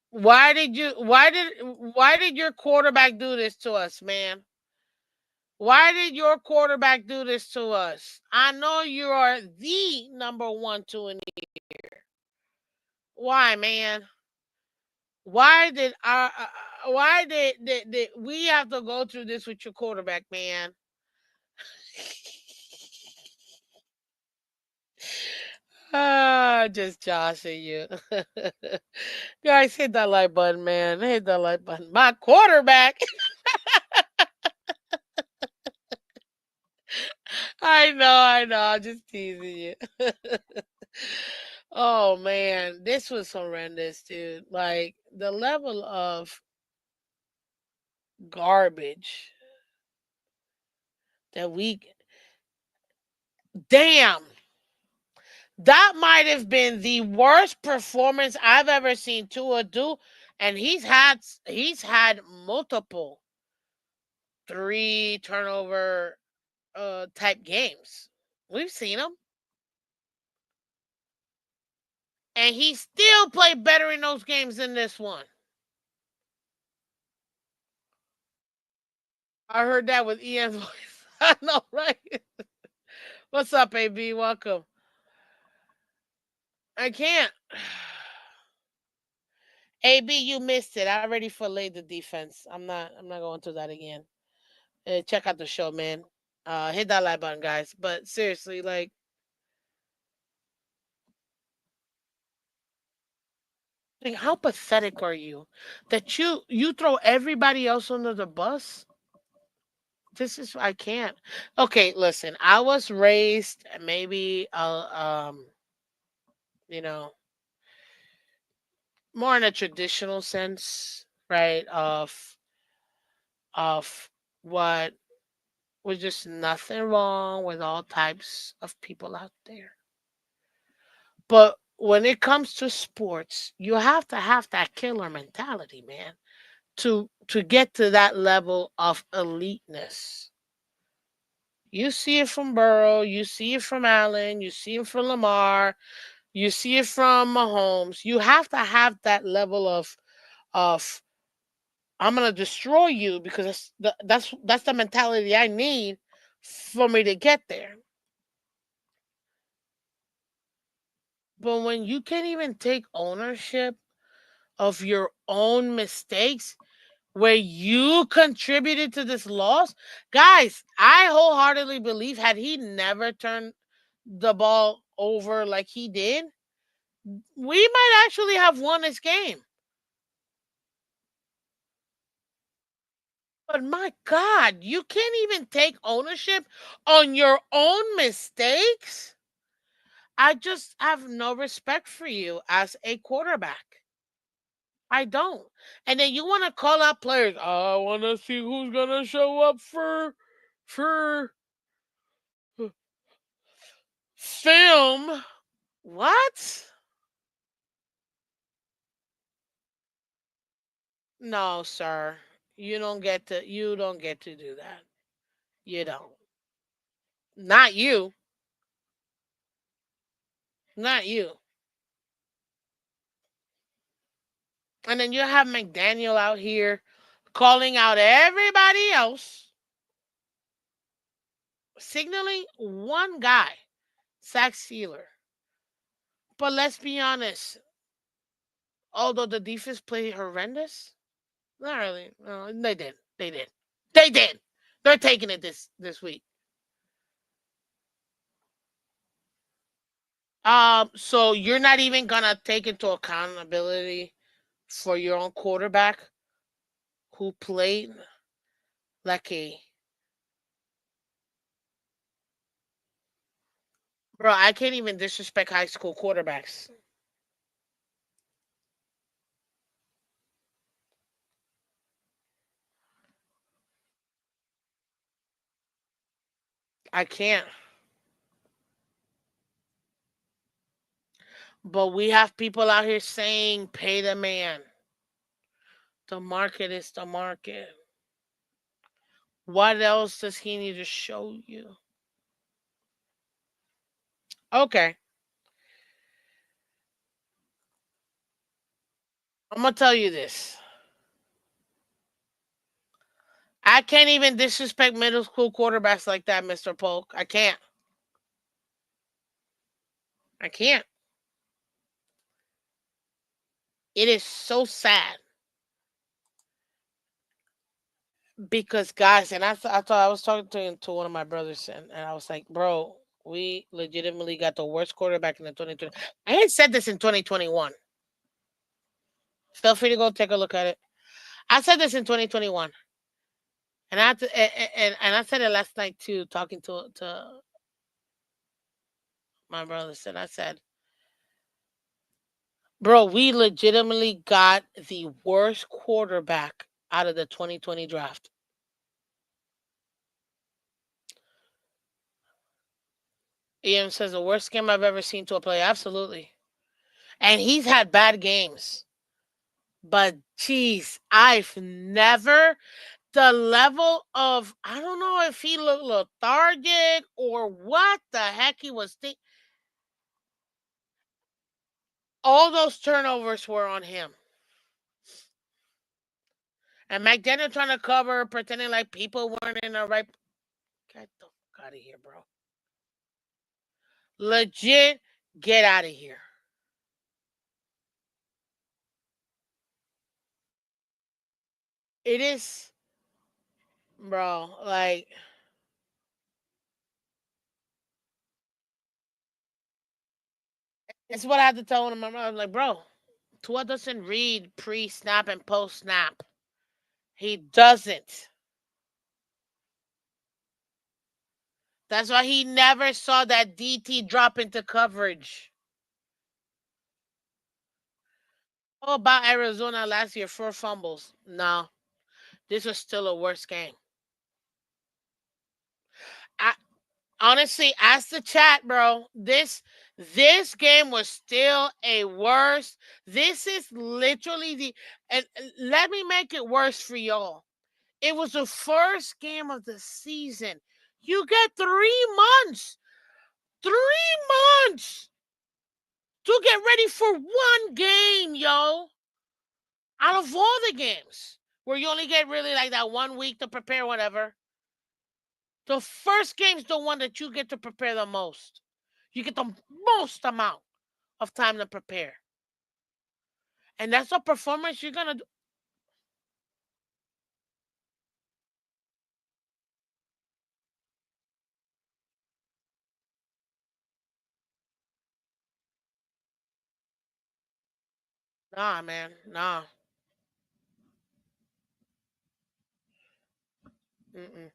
why did your quarterback do this to us, man? Why did your quarterback do this to us? I know you are the number one, two in the year. Why, man? Why did we have to go through this with your quarterback, man? Just joshing you. Guys, hit that like button, man. Hit that like button. My quarterback. I know. I'm just teasing you. Oh man, this was horrendous, dude. Like the level of garbage that we damn. That might have been the worst performance I've ever seen Tua do, and he's had multiple three turnover type games. We've seen him, and he still played better in those games than this one. I heard that with Ian's voice. I know, right? What's up, AB? Welcome. I can't. AB, you missed it. I already filleted the defense. I'm not going through that again. Check out the show, man. Hit that like button, guys. But seriously, like how pathetic are you that you throw everybody else under the bus? This is I can't. Okay, listen. I was raised maybe you know, more in a traditional sense, right? Of what was just nothing wrong with all types of people out there. But when it comes to sports, you have to have that killer mentality, man, to get to that level of eliteness. You see it from Burrow, you see it from Allen, you see it from Lamar, you see it from Mahomes. You have to have that level of I'm gonna destroy you because that's the mentality I need for me to get there. But when you can't even take ownership of your own mistakes, where you contributed to this loss, guys, I wholeheartedly believe had he never turned the ball over like he did, we might actually have won this game. But my God, you can't even take ownership on your own mistakes. I just have no respect for you as a quarterback. I don't. And then you want to call out players. I want to see who's gonna show up for film. What? No, sir. You don't get to do that. You don't. Not you. Not you. And then you have McDaniel out here calling out everybody else, signaling one guy, Zach Sealer. But let's be honest, although the defense played horrendous, not really. No, they did. They did. They did. They're taking it this week. So you're not even gonna take into accountability for your own quarterback who played like a bro. I can't even disrespect high school quarterbacks. I can't. But we have people out here saying, "Pay the man." The market is the market. What else does he need to show you? Okay, I'm gonna tell you this. I can't even disrespect middle school quarterbacks like that, Mr. Polk. I can't. I can't. It is so sad because guys, and I thought I was talking to one of my brothers, and I was like, bro, We legitimately got the worst quarterback in the 2020. I had said this in 2021. Feel free to go take a look at it. I said this in 2021, and I had to, and I said it last night too, talking to my brother. Said I said, bro, we legitimately got the worst quarterback out of the 2020 draft. Ian says the worst game I've ever seen to a player. Absolutely, and he's had bad games, but geez, I've never the level of I don't know if he looked lethargic or what the heck he was thinking. All those turnovers were on him. And McDaniel trying to cover, pretending like people weren't in the right. Get the fuck out of here, bro. Legit, get out of here. It is, bro. Like, it's what I had to tell him. I'm like, bro, Tua doesn't read pre snap and post snap. He doesn't. That's why he never saw that DT drop into coverage. Oh, about Arizona last year, 4 fumbles. No, this was still a worse game. I honestly, ask the chat, bro. This game was still a worse. This is literally the and let me make it worse for y'all. It was the first game of the season. You get 3 months. 3 months to get ready for one game, yo. Out of all the games where you only get really like that 1 week to prepare, whatever. The first game's the one that you get to prepare the most. You get the most amount of time to prepare. And that's a performance you're gonna do. Nah, man. Nah. Mm-mm.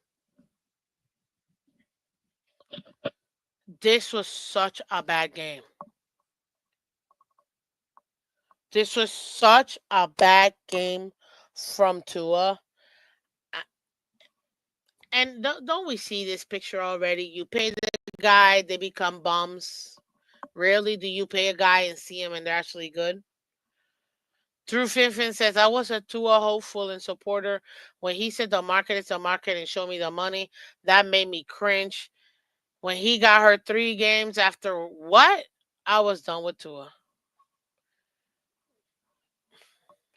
This was such a bad game. This was such a bad game from Tua. And don't we see this picture already? You pay the guy, they become bums. Rarely do you pay a guy and see him and they're actually good. Drew Finfin says, I was a Tua hopeful and supporter. When he said the market is the market and show me the money, that made me cringe. When he got hurt 3 games after what? I was done with Tua.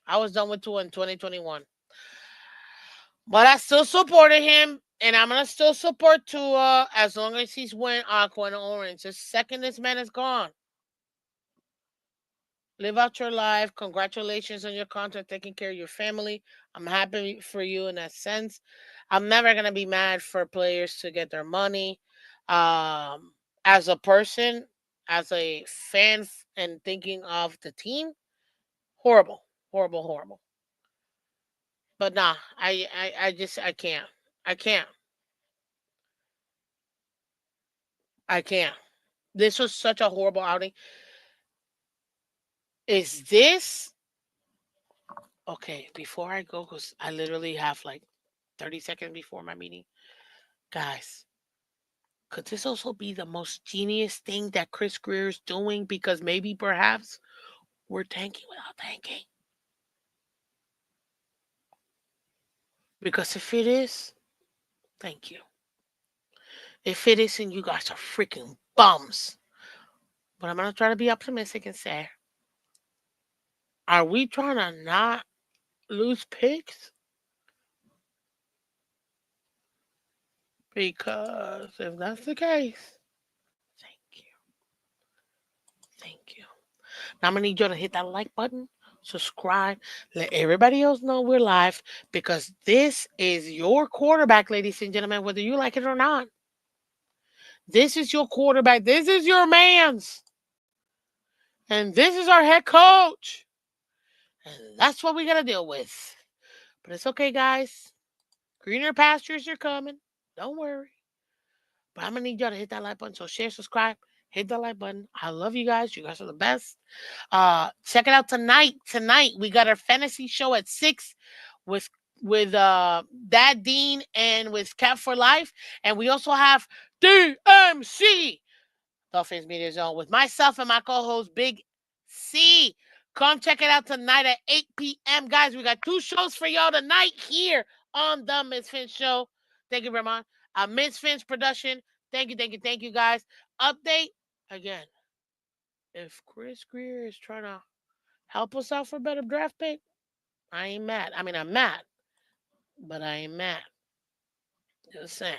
I was done with Tua in 2021. But I still supported him, and I'm gonna still support Tua as long as he's wearing aqua and orange. The second this man is gone, live out your life. Congratulations on your contract, taking care of your family. I'm happy for you in that sense. I'm never gonna be mad for players to get their money. As a person, as a fan, and thinking of the team, horrible, horrible, horrible. But nah, I just I can't. I can't. I can't. This was such a horrible outing. Is this okay? Before I go, because I literally have like 30 seconds before my meeting, guys. Could this also be the most genius thing that Chris Greer is doing? Because maybe, perhaps, we're tanking without tanking. Because if it is, thank you. If it isn't, you guys are freaking bums. But I'm gonna try to be optimistic and say, are we trying to not lose picks? Because if that's the case, thank you. Thank you. Now I'm gonna need you to hit that like button, subscribe, let everybody else know we're live because this is your quarterback, ladies and gentlemen, whether you like it or not. This is your quarterback. This is your man's. And this is our head coach. And that's what we got to deal with. But it's okay, guys. Greener pastures are coming. Don't worry. But I'm going to need y'all to hit that like button. So share, subscribe, hit that like button. I love you guys. You guys are the best. Check it out tonight. Tonight, we got our fantasy show at 6 with Dad Dean and with Cap for Life. And we also have DMC, Dolphins Media Zone, with myself and my co-host Big C. Come check it out tonight at 8 p.m. Guys, we got 2 shows for y'all tonight here on the Miss Finch Show. Thank you, Vermont. Miss Finch production. Thank you, thank you, thank you, guys. Update again. If Chris Greer is trying to help us out for a better draft pick, I ain't mad. I mean, I'm mad, but I ain't mad. Just saying.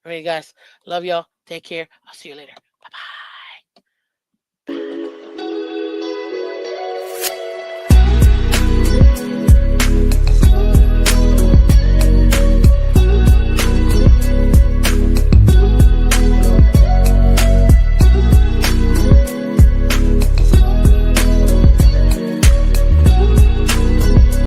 All right, guys. Love y'all. Take care. I'll see you later. Bye bye.